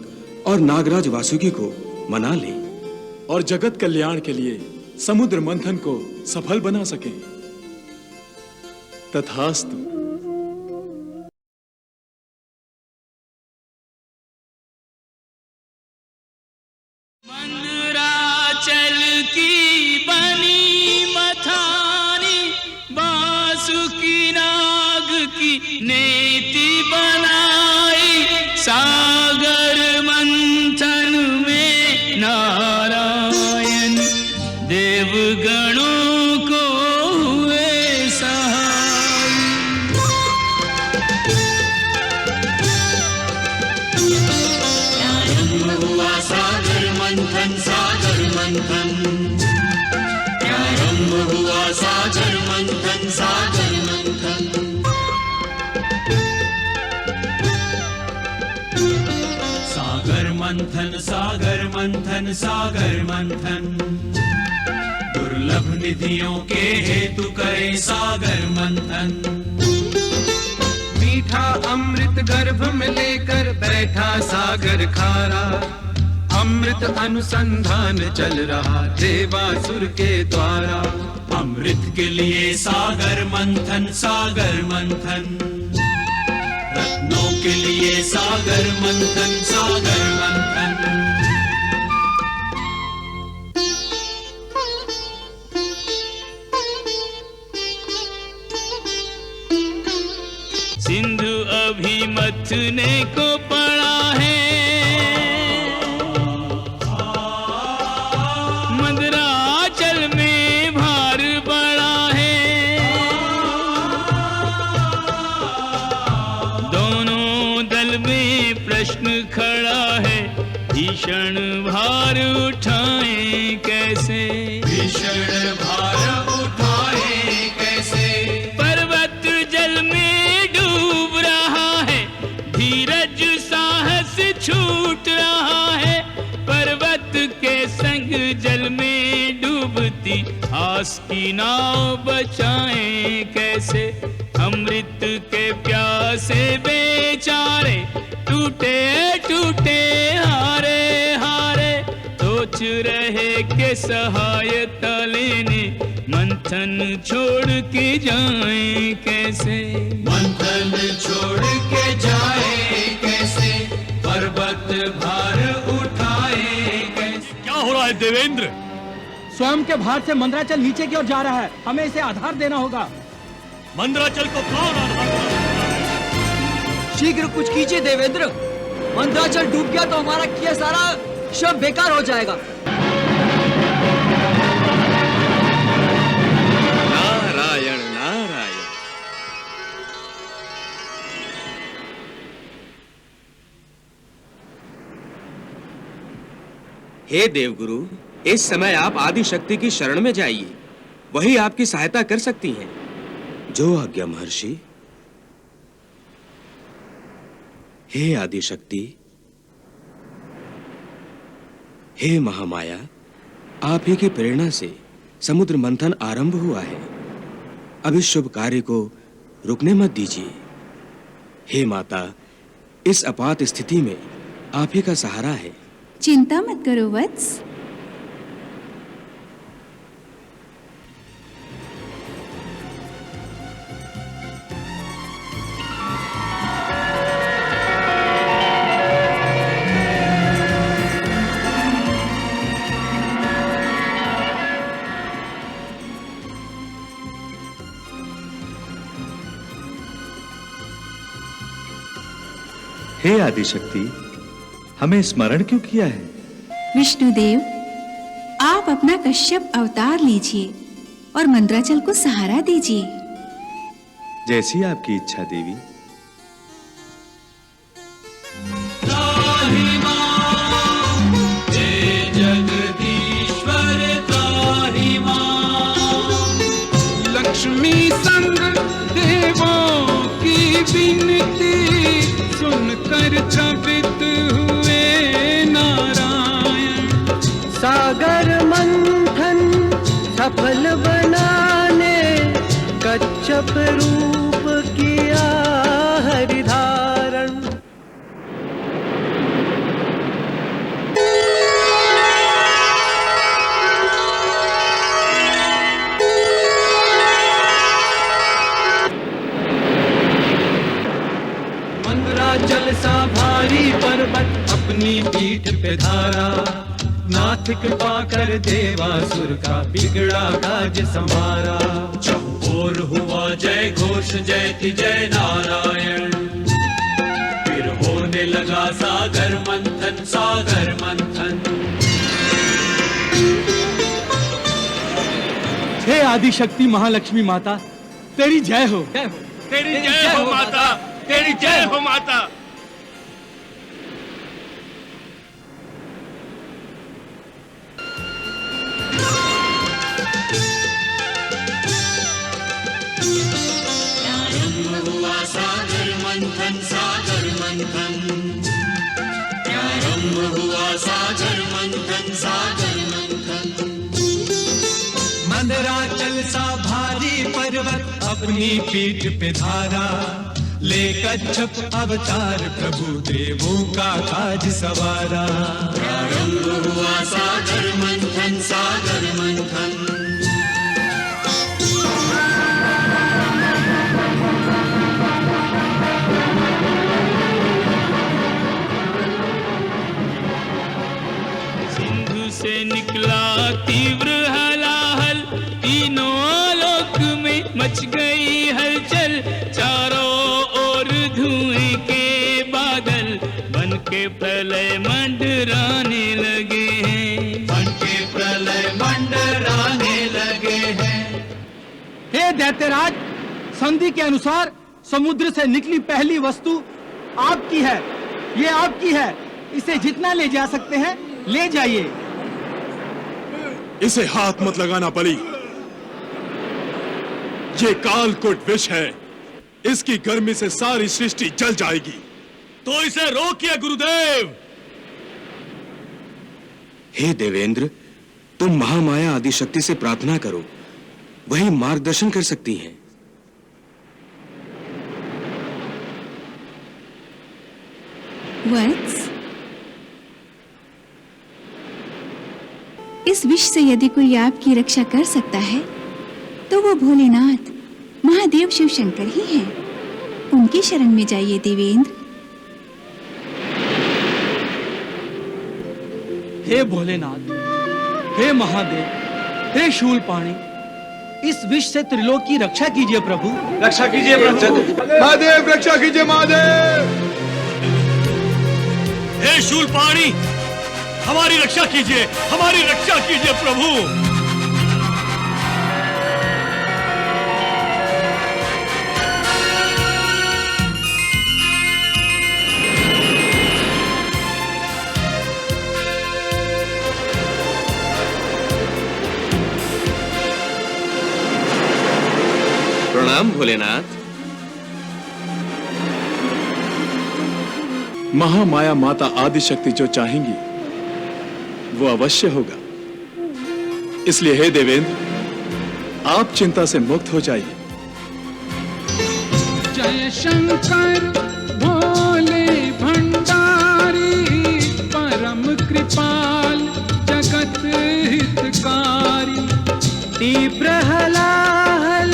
और नागराज वासुकी को मना लें और जगत कल्याण के लिए समुद्र मंथन को सफल बना सकें। तथास्तु। मंदराचल की बनी मथानी, बासुकी नाग की नेति बनाई, सागर मंथन में नारायण देवगणों को हुए सहाय। प्रारंभ हुआ सागर मंथन, सागर मंथन। प्रारंभ हुआ सागर मंथन, सागर मंथन। सागर मंथन, सागर मंथन, सागर मंथन। दुर्लभ निधियों के हेतु करे सागर मंथन। मीठा अमृत गर्भ में लेकर बैठा सागर खारा, अमृत अनुसंधान चल रहा देवासुर के द्वारा। अमृत के लिए सागर मंथन, सागर मंथन। रत्नों के लिए सागर मंथन, सागर मंथन। सिंधु अभी मथने को पड़ा है, मंदराचल में भार बड़ा है। दोनों दल में प्रश्न खड़ा है, भीषण भार उठाएं कैसे, भीषण भार उठाएं कैसे। पर्वत जल में डूब रहा है, धीरज साहस छूट रहा है। पर्वत के संग जल में डूबती आस की नाव बचाएं कैसे। अमृत के प्यासे बेचारे टूटे टूटे हारे हारे, सोच रहे के सहायता लेने मंथन छोड़ के जाएं कैसे। मंथन छोड़ के जाए कैसे, पर्वत भार उठाए कैसे। क्या हो रहा है देवेंद्र? स्वयं के भार से मंदराचल नीचे की ओर जा रहा है, हमें इसे आधार देना होगा। मंदराचल को कौन आधार? शीघ्र कुछ कीजिए देवेंद्र, मंदराचल डूब गया तो हमारा किया सारा श्रम बेकार हो जाएगा। नारायण नारायण। हे देवगुरु, इस समय आप आदि शक्ति की शरण में जाइए, वही आपकी सहायता कर सकती हैं। जो आज्ञा महर्षि। हे आदि शक्ति, हे महामाया, आप ही की प्रेरणा से समुद्र मंथन आरंभ हुआ है। अब इस शुभ कार्य को रुकने मत दीजिए। हे माता, इस आपात स्थिति में आप ही का सहारा है। चिंता मत करो वत्स। हे आदिशक्ति, हमें स्मरण क्यों किया है? विष्णुदेव, आप अपना कश्यप अवतार लीजिए और मंद्राचल को सहारा दीजिए। जैसी आपकी इच्छा देवी। लक्ष्मी संग देवों की विनती सुनकर चकित हुए नारायण। सागर मंथन सफल बनाने कच्छप रूप किया हरिधारण। मंदराचल सा भारी पर्वत अपनी पीठ पे धारा, नाथ कृपा कर देवासुर का बिगड़ा काज संभारा। और हुआ जय घोष जयति जय नारायण, फिर होने लगा सागर मंथन सागर मंथन। हे आदिशक्ति महालक्ष्मी माता, तेरी जय हो। तेरी जय हो माता, तेरी जय हो माता। सागर मंथन, प्रारंभ हुआ सागर मंथन सागर मंथन। मंदराचल सा भारी पर्वत अपनी पीठ पे धारा, ले कच्छप अवतार प्रभु देवों का काज सवारा। प्रारंभ हुआ सागर मंथन सागर मंथन। से निकला तीव्र हलाहल, तीनों आलोक में मच गई हलचल। चारों ओर धुएं के बादल बन के प्रलय मंडराने लगे हैं, बन के प्रलय मंडराने लगे हैं। हे दैत्यराज, संधि के अनुसार समुद्र से निकली पहली वस्तु आपकी है। ये आपकी है, इसे जितना ले जा सकते हैं ले जाइए। इसे हाथ मत लगाना बलि, ये कालकूट विष है, इसकी गर्मी से सारी सृष्टि जल जाएगी। तो इसे रोकिए गुरुदेव। हे देवेंद्र, तुम महामाया आदिशक्ति से प्रार्थना करो, वही मार्गदर्शन कर सकती हैं। वत्स, इस विष से यदि कोई आपकी रक्षा कर सकता है तो वो भोलेनाथ महादेव शिव शंकर ही हैं। उनकी शरण में जाइए देवेंद्र। हे भोलेनाथ, हे महादेव, हे शूलपाणी, इस विष से त्रिलोक की रक्षा कीजिए प्रभु। रक्षा कीजिए प्रभु। महादेव रक्षा कीजिए महादेव। हे शूलपाणी, हमारी रक्षा कीजिए, हमारी रक्षा कीजिए प्रभु। प्रणाम भोलेनाथ। महामाया माता आदिशक्ति जो चाहेंगी वो अवश्य होगा। इसलिए हे देवेंद्र, आप चिंता से मुक्त हो जाइए। जय शंकर भोले भंडारी, परम कृपाल जगत हितकारी। तीव्र हलाहल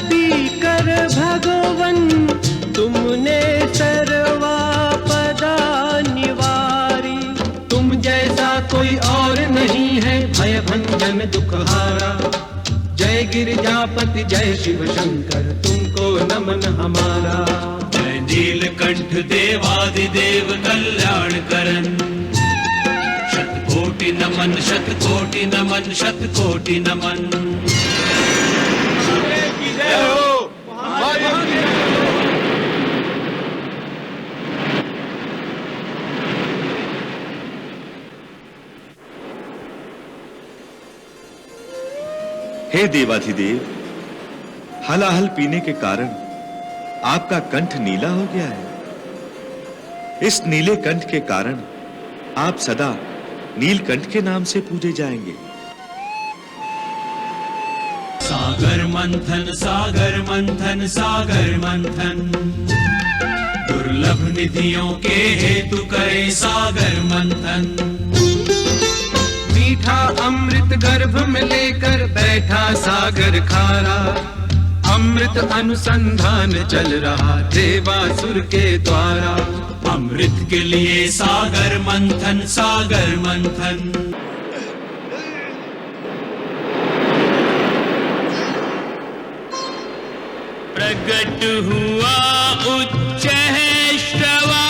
पीकर भगवन, तुमने सर्वापदा निवारी। तुम जैसा कोई और नहीं है भय भंजन दुखहारा। जय गिरिजापति जय शिव शंकर, तुमको नमन हमारा। जय नीलकंठ देवादिदेव कल्याण करन। शतकोटि नमन शतकोटि नमन शतकोटि नमन। हे देवाधिदेव, हलाहल पीने के कारण आपका कंठ नीला हो गया है। इस नीले कंठ के कारण आप सदा नीलकंठ के नाम से पूजे जाएंगे। सागर मंथन सागर मंथन सागर मंथन। दुर्लभ निधियों के हेतु करे सागर मंथन। मीठा अमृत गर्भ में लेकर बैठा सागर खारा। अमृत अनुसंधान चल रहा देवासुर के द्वारा। अमृत के लिए सागर मंथन सागर मंथन। प्रगट हुआ उच्च है श्रवा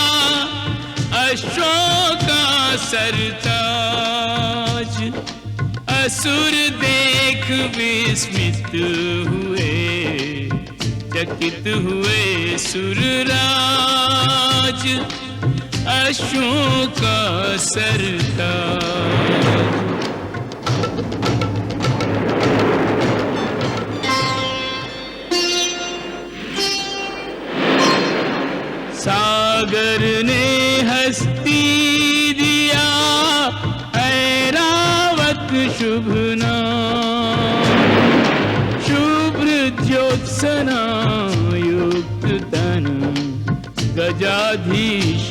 अशोका सरताज। असुर देख विस्मित हुए चकित हुए सुरराज। अशोका सरताज। सागर ने हस्ती दिया ऐरावत शुभ नाम। शुभ्र ज्योत्सना युक्त तन गजाधीश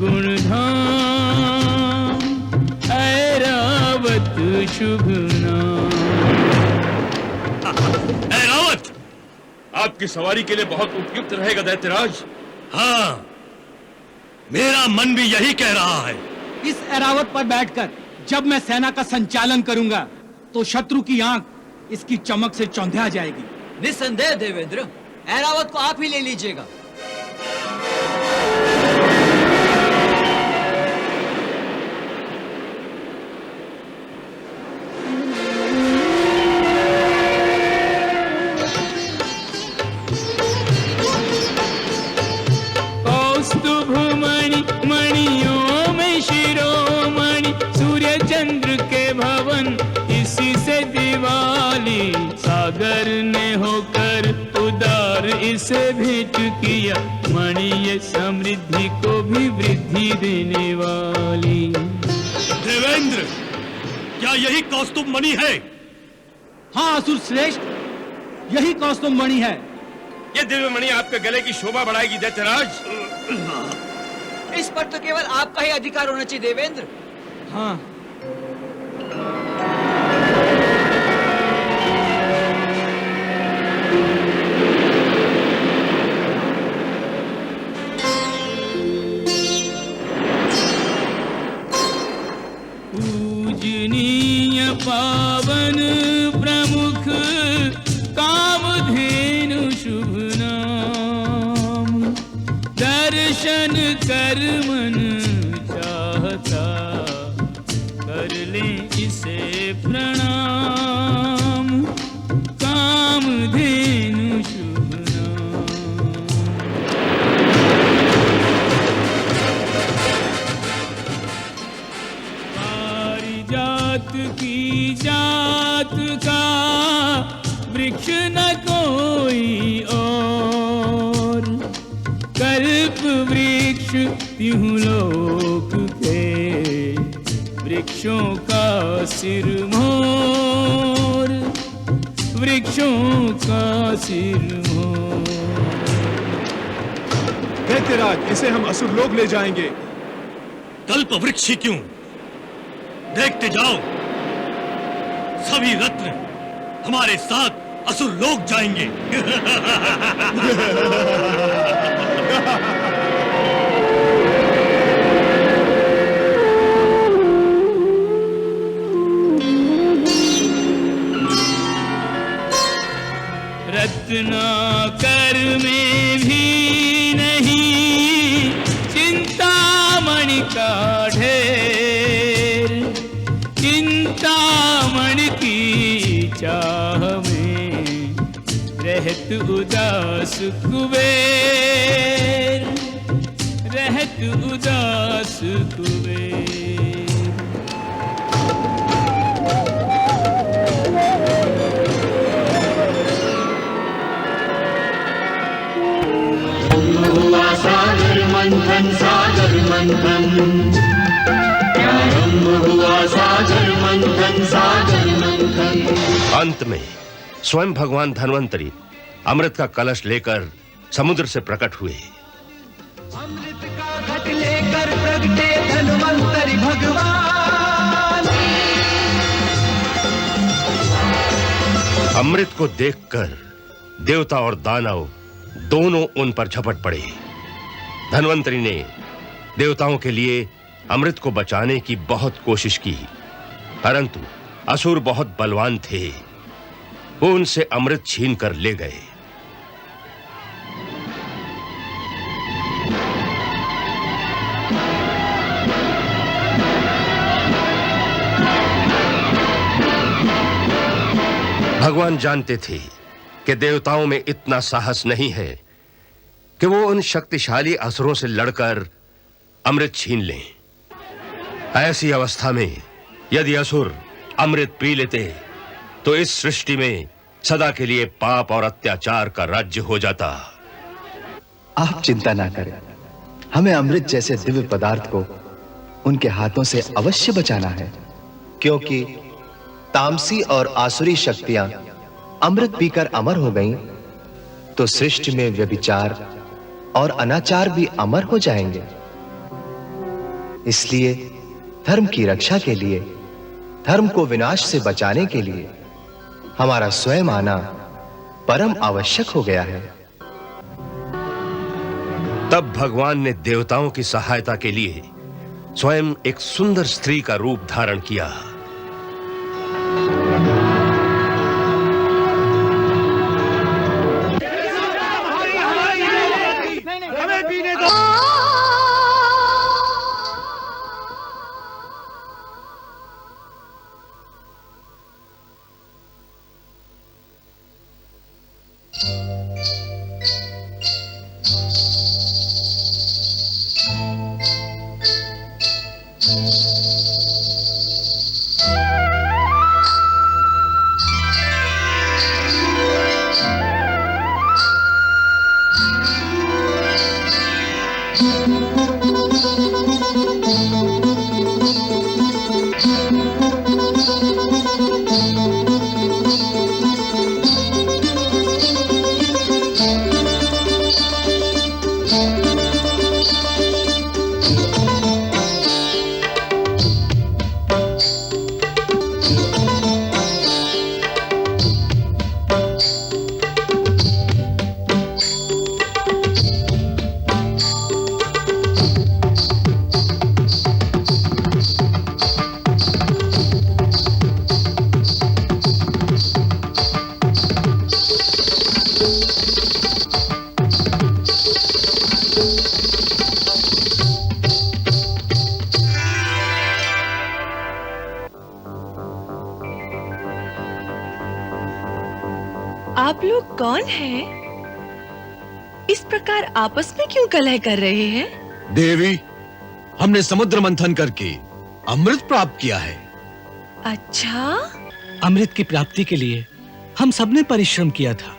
गुणधाम। ऐरावत शुभ नाम। ऐरावत, आपकी सवारी के लिए बहुत उपयुक्त रहेगा दैत्यराज। हाँ, मेरा मन भी यही कह रहा है। इस ऐरावत पर बैठकर जब मैं सेना का संचालन करूंगा तो शत्रु की आंख इसकी चमक से चौंधिया जाएगी। निस्संदेह देवेंद्र, ऐरावत को आप ही ले लीजिएगा। मणियों में शिरोमणि सूर्य चंद्र के भवन इसी से दिवाली। सागर ने होकर उदार इसे भेंट किया। मणि ये समृद्धि को भी वृद्धि देने वाली। देवेंद्र, क्या यही कौस्तुभ मणि है? हाँ असुर श्रेष्ठ, यही कौस्तुभ मणि है। ये दिव्य मणि आपके गले की शोभा बढ़ाएगी दैत्यराज। इस पर तो केवल आपका ही अधिकार होना चाहिए देवेंद्र। हाँ। पूजनीय पावन प्रमुख कामधेनु शुभ नाम। दर्शन कर मन चाहता कर ले इसे प्रणाम। कामधेनु शुभ नाम। पारिजात की जात का वृक्ष न कोई और। कल्प वृक्ष त्यों लोक के वृक्षों का सिरमोर। वृक्षों का सिरमोर। दैत्यराज, इसे हम असुर लोग ले जाएंगे। कल्प वृक्ष ही क्यों, देखते जाओ, सभी रत्न हमारे साथ असुर लोग जाएंगे। रत्नाकर में भी नहीं ढेर, चिंतामणि की चाह में रहत उदास कुबेर, रहत उदास कुबेर। हुआ सागर मंथन, सागर मंथन, प्रारंभ हुआ सागर मंथन, सागर मंथन। अंत में स्वयं भगवान धन्वंतरी अमृत का कलश लेकर समुद्र से प्रकट हुए। घट लेकर प्रगटे धन्वंतरि भगवान। अमृत को देखकर देवता और दानव दोनों उन पर झपट पड़े। धन्वंतरी ने देवताओं के लिए अमृत को बचाने की बहुत कोशिश की, परंतु असुर बहुत बलवान थे। वो उनसे अमृत छीन कर ले गए। भगवान जानते थे कि देवताओं में इतना साहस नहीं है कि वो उन शक्तिशाली असुरों से लड़कर अमृत छीन लें। ऐसी अवस्था में यदि असुर अमृत पी लेते तो इस सृष्टि में सदा के लिए पाप और अत्याचार का राज्य हो जाता। आप चिंता ना करें, हमें अमृत जैसे दिव्य पदार्थ को उनके हाथों से अवश्य बचाना है, क्योंकि तामसी और आसुरी शक्तियां अमृत पीकर अमर हो गईं, तो सृष्टि में व्यभिचार और अनाचार भी अमर हो जाएंगे। इसलिए धर्म की रक्षा के लिए, धर्म को विनाश से बचाने के लिए हमारा स्वयं आना परम आवश्यक हो गया है। तब भगवान ने देवताओं की सहायता के लिए स्वयं एक सुंदर स्त्री का रूप धारण किया। आप लोग कौन हैं? इस प्रकार आपस में क्यों कलह कर रहे हैं? देवी, हमने समुद्र मंथन करके अमृत प्राप्त किया है। अच्छा, अमृत की प्राप्ति के लिए हम सबने परिश्रम किया था,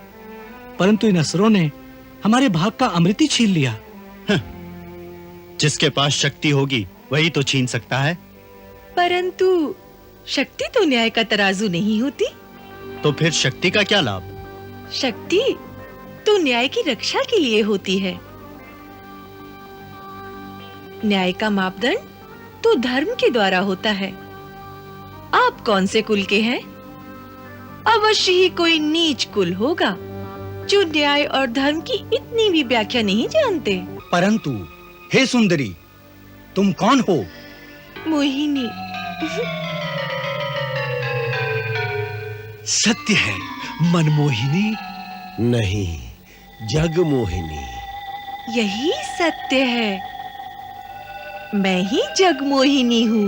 परंतु इन असुरों ने हमारे भाग का अमृत ही छीन लिया। जिसके पास शक्ति होगी वही तो छीन सकता है। परंतु शक्ति तो न्याय का तराजू नहीं होती। तो फिर शक्ति का क्या लाभ? शक्ति तो न्याय की रक्षा के लिए होती है। न्याय का मापदंड तो धर्म के द्वारा होता है। आप कौन से कुल के हैं? अवश्य ही कोई नीच कुल होगा जो न्याय और धर्म की इतनी भी व्याख्या नहीं जानते। परंतु हे सुंदरी, तुम कौन हो? मोहिनी। सत्य है, मनमोहिनी नहीं, जगमोहिनी। यही सत्य है। मैं ही जगमोहिनी हूँ।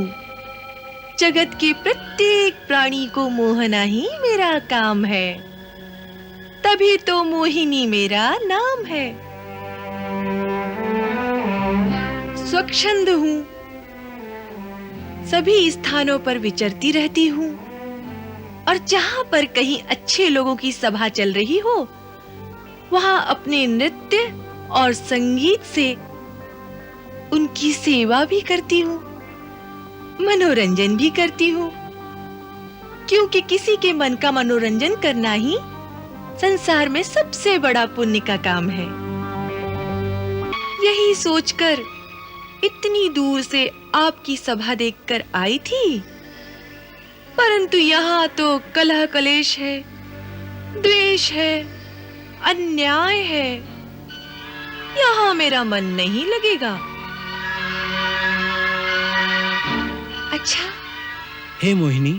जगत के प्रत्येक प्राणी को मोहना ही मेरा काम है, तभी तो मोहिनी मेरा नाम है। स्वच्छंद हूँ, सभी स्थानों पर विचरती रहती हूँ और जहां पर कहीं अच्छे लोगों की सभा चल रही हो वहां अपने नृत्य और संगीत से उनकी सेवा भी करती हूँ, मनोरंजन भी करती हूँ, क्योंकि किसी के मन का मनोरंजन करना ही संसार में सबसे बड़ा पुण्य का काम है। यही सोचकर इतनी दूर से आपकी सभा देखकर आई थी, परंतु यहाँ तो कलह कलेश है, द्वेष है, अन्याय है। यहाँ मेरा मन नहीं लगेगा। अच्छा, हे मोहिनी,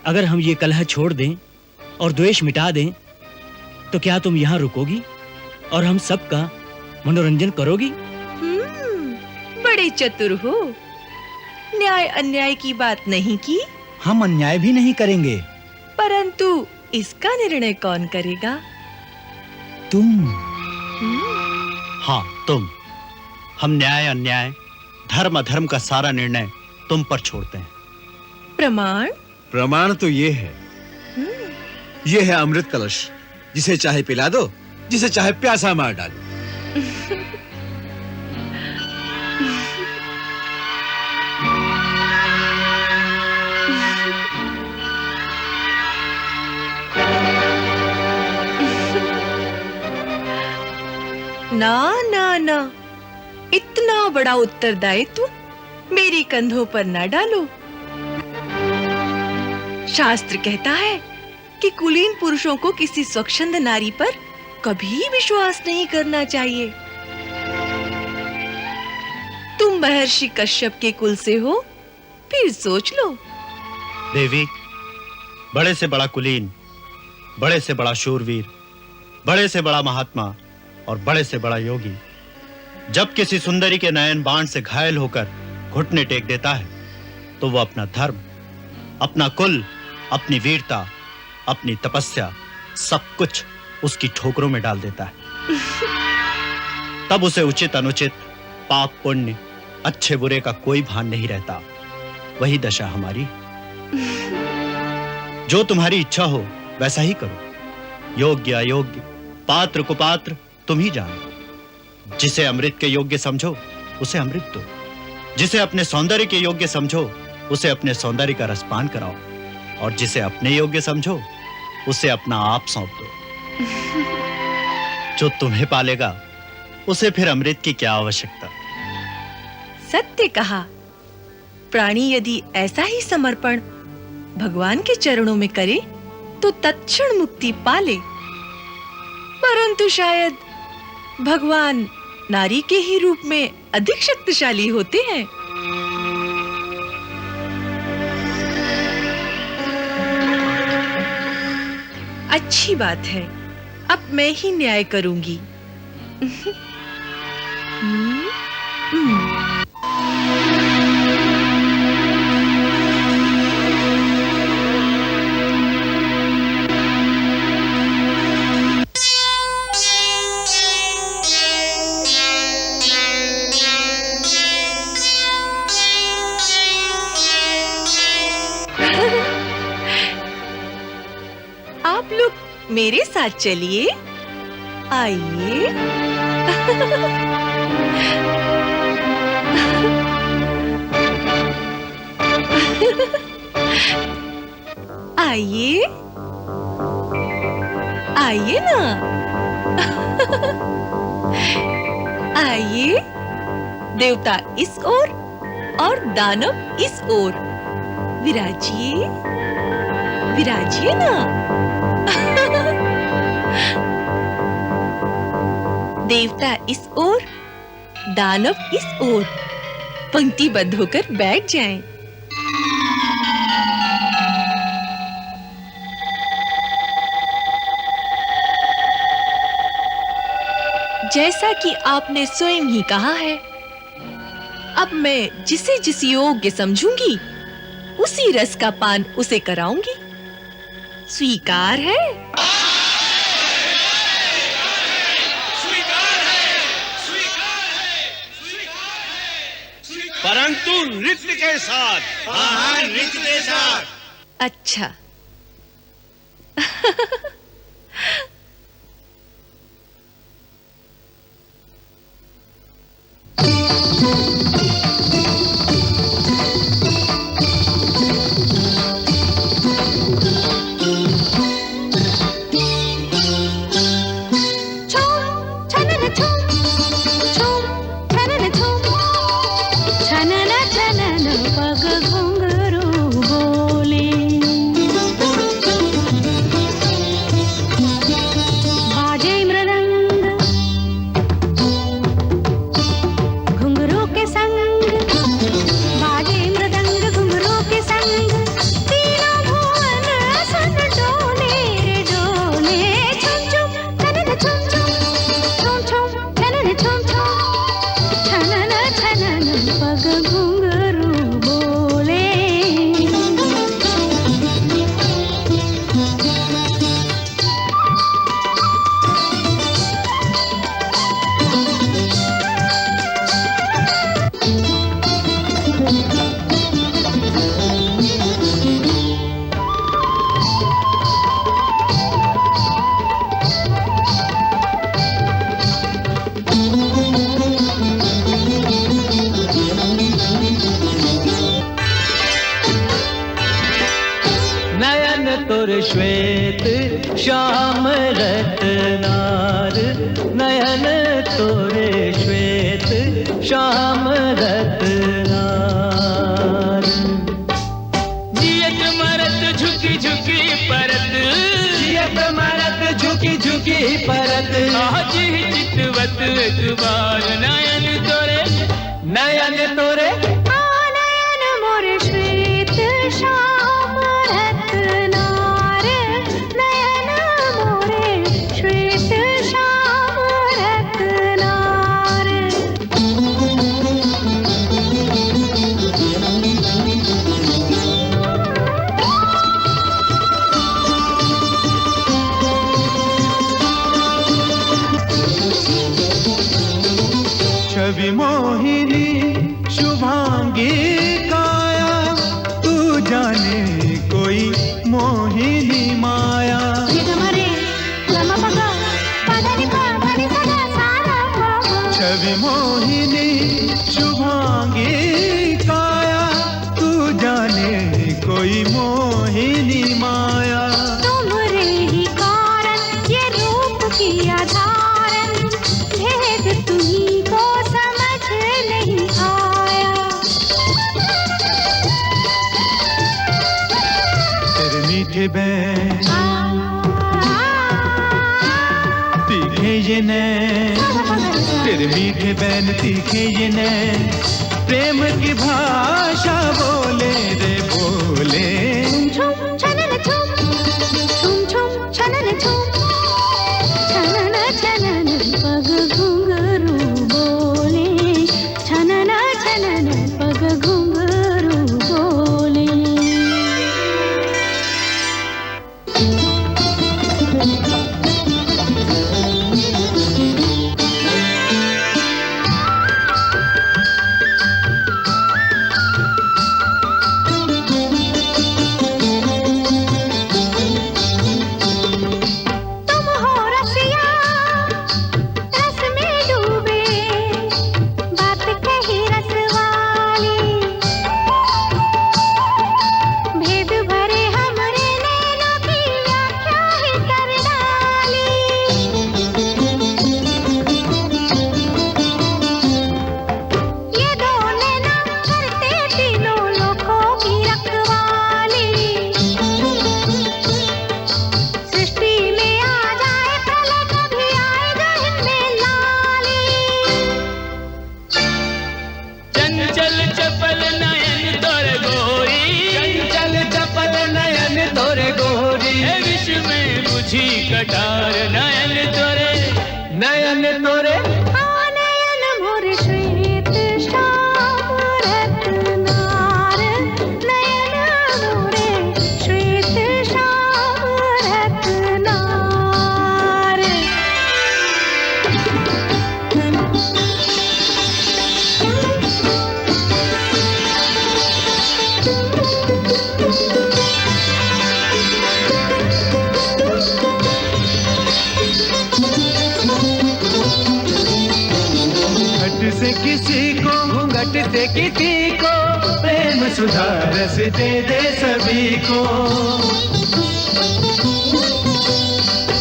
अगर हम ये कलह छोड़ दें और द्वेष मिटा दें, तो क्या तुम यहाँ रुकोगी और हम सबका मनोरंजन करोगी? बड़े चतुर हो। न्याय अन्याय की बात नहीं की। हम अन्याय भी नहीं करेंगे। परंतु इसका निर्णय कौन करेगा? तुम। हाँ, तुम। हम न्याय अन्याय, धर्म अधर्म का सारा निर्णय तुम पर छोड़ते हैं। प्रमाण? प्रमाण तो ये है, ये है अमृत कलश, जिसे चाहे पिला दो, जिसे चाहे प्यासा मार डालो। ना ना ना, इतना बड़ा उत्तरदायित्व मेरे कंधों पर ना डालो। शास्त्र कहता है कि कुलीन पुरुषों को किसी स्वच्छंद नारी पर कभी विश्वास नहीं करना चाहिए। तुम महर्षि कश्यप के कुल से हो, फिर सोच लो। देवी, बड़े से बड़ा कुलीन, बड़े से बड़ा शूरवीर, बड़े से बड़ा महात्मा और बड़े से बड़ा योगी जब किसी सुंदरी के नयन बाण से घायल होकर घुटने टेक देता है, तो वो अपना धर्म, अपना कुल, अपनी वीरता, अपनी तपस्या, सब कुछ उसकी ठोकरों में डाल देता है। तब उसे उचित अनुचित, पाप पुण्य, अच्छे बुरे का कोई भान नहीं रहता। वही दशा हमारी। जो तुम्हारी इच्छा हो वैसा ही करो। योग्य अयोग्य, पात्र कुपात्र तुम ही जानो। जिसे अमृत के योग्य समझो उसे अमृत दो, जिसे अपने सौंदर्य के योग्य समझो उसे अपने सौंदर्य का रसपान कराओ, और जिसे अपने योग्य समझो उसे अपना आप सौंप दो। जो तुम्हें पालेगा उसे फिर अमृत की क्या आवश्यकता। सत्य कहा। प्राणी यदि ऐसा ही समर्पण भगवान के चरणों में करे तो तत्क्षण मुक्ति पाले, परंतु शायद भगवान नारी के ही रूप में अधिक शक्तिशाली होते हैं। अच्छी बात है, अब मैं ही न्याय करूंगी। आप लोग मेरे साथ चलिए, आइए। आइए, आइए ना। आइए, देवता इस ओर और दानव इस ओर। विराजिए, विराजिए ना। देवता इस ओर, दानव इस ओर। पंक्तिबद्ध होकर बैठ जाएं। जैसा कि आपने स्वयं ही कहा है अब मैं जिसे जिस योग्य समझूंगी उसी रस का पान उसे कराऊंगी। स्वीकार है? परंतु नृत्य के साथ। हाँ, नृत्य के साथ। अच्छा। श्वेत श्याम रत्नार, नयन तोरे श्वेत श्याम रत्नार। जियत मरत झुकी झुकी परत, जियत मरत झुकी झुकी परत। आज चितवत अखबार, नयन तोरे नयन तोरे नयन मोरे श्वेत श्याम रत्नार, नयन मोरे श्वेत श्याम रत्नार। छवि मोहिनी शुभांगी काया, तू जाने कोई मोहिनी माया। छवि मोहिनी शुभांगी काया, तू जाने कोई मोहिनी माया। तुम्हारे ही कारण ये रूप की आधारन, भेद तुम्हीं को समझ नहीं आया। तेरे मीठे बैन तीखे ये नैन, तेरे मीठे बैन तीखे ये नैन, प्रेम की भाषा बोले रे बोले। छुम छनन छुम, छुम छुम छनन छुम, छनन छनन पग घुंघरू बोले, छनन छनन पग घुंघरू बोले। तुम हो रसिया रस में डूबे, बात कही रस वाली, भेद भरे हमरे नैनों की व्याख्या ही कर डाली। ये दो नैना करते तीनों लोकों की रखवाली, सृष्टि में आ जाए प्रलय कभी आएगा इनमें लाली। चंचल चपल नयन तोरे गोरी, चंचल चपल नयन तोरे गोरी। हे विश्व में बुझी कटार, नयन तोरे नयन तोरे नयन मोरे श्वेत श्याम प्रेम सुधा रस दे दे सभी को।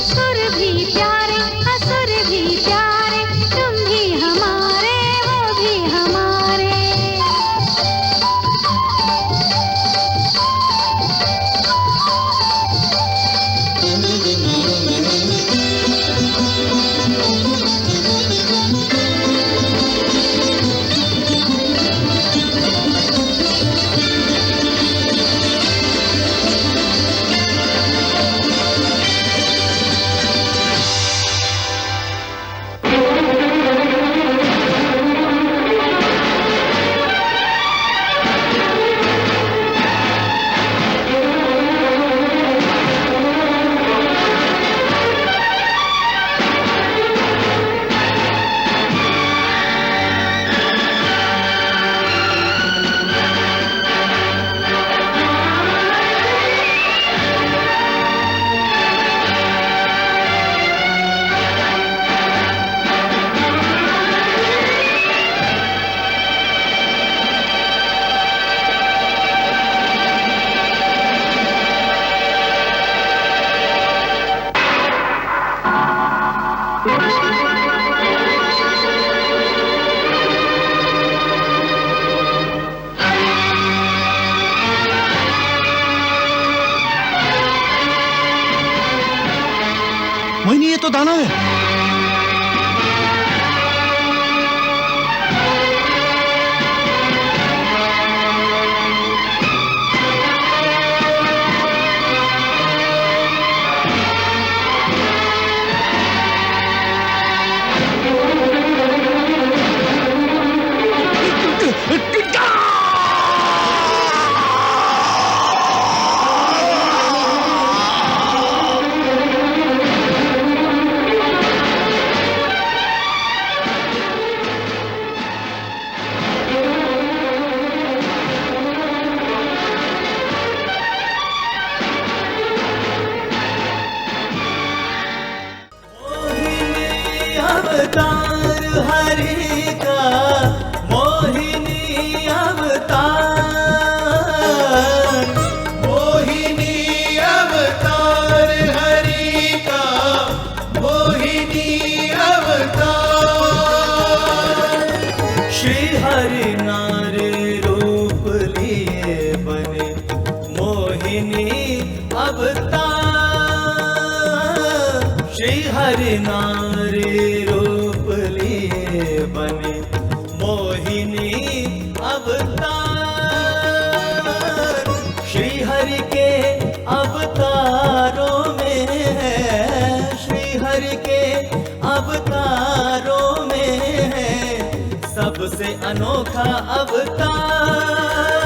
सुर भी प्यारे असुर भी प्यारे, तुम भी हमारे वो भी हमारे। मोहिनी, ये तो दानव है। अवतार हरि का, मोहिनी अवतार। मोहिनी अवतार हरि का, मोहिनी अवतार। श्री हरि नारी रूप लिए बने मोहिनी अवतार। श्री हरि नारी रूप लिए बने मोहिनी अवतार। श्री हरि के अवतारों में है, श्री हरि के अवतारों में है सबसे अनोखा अवतार।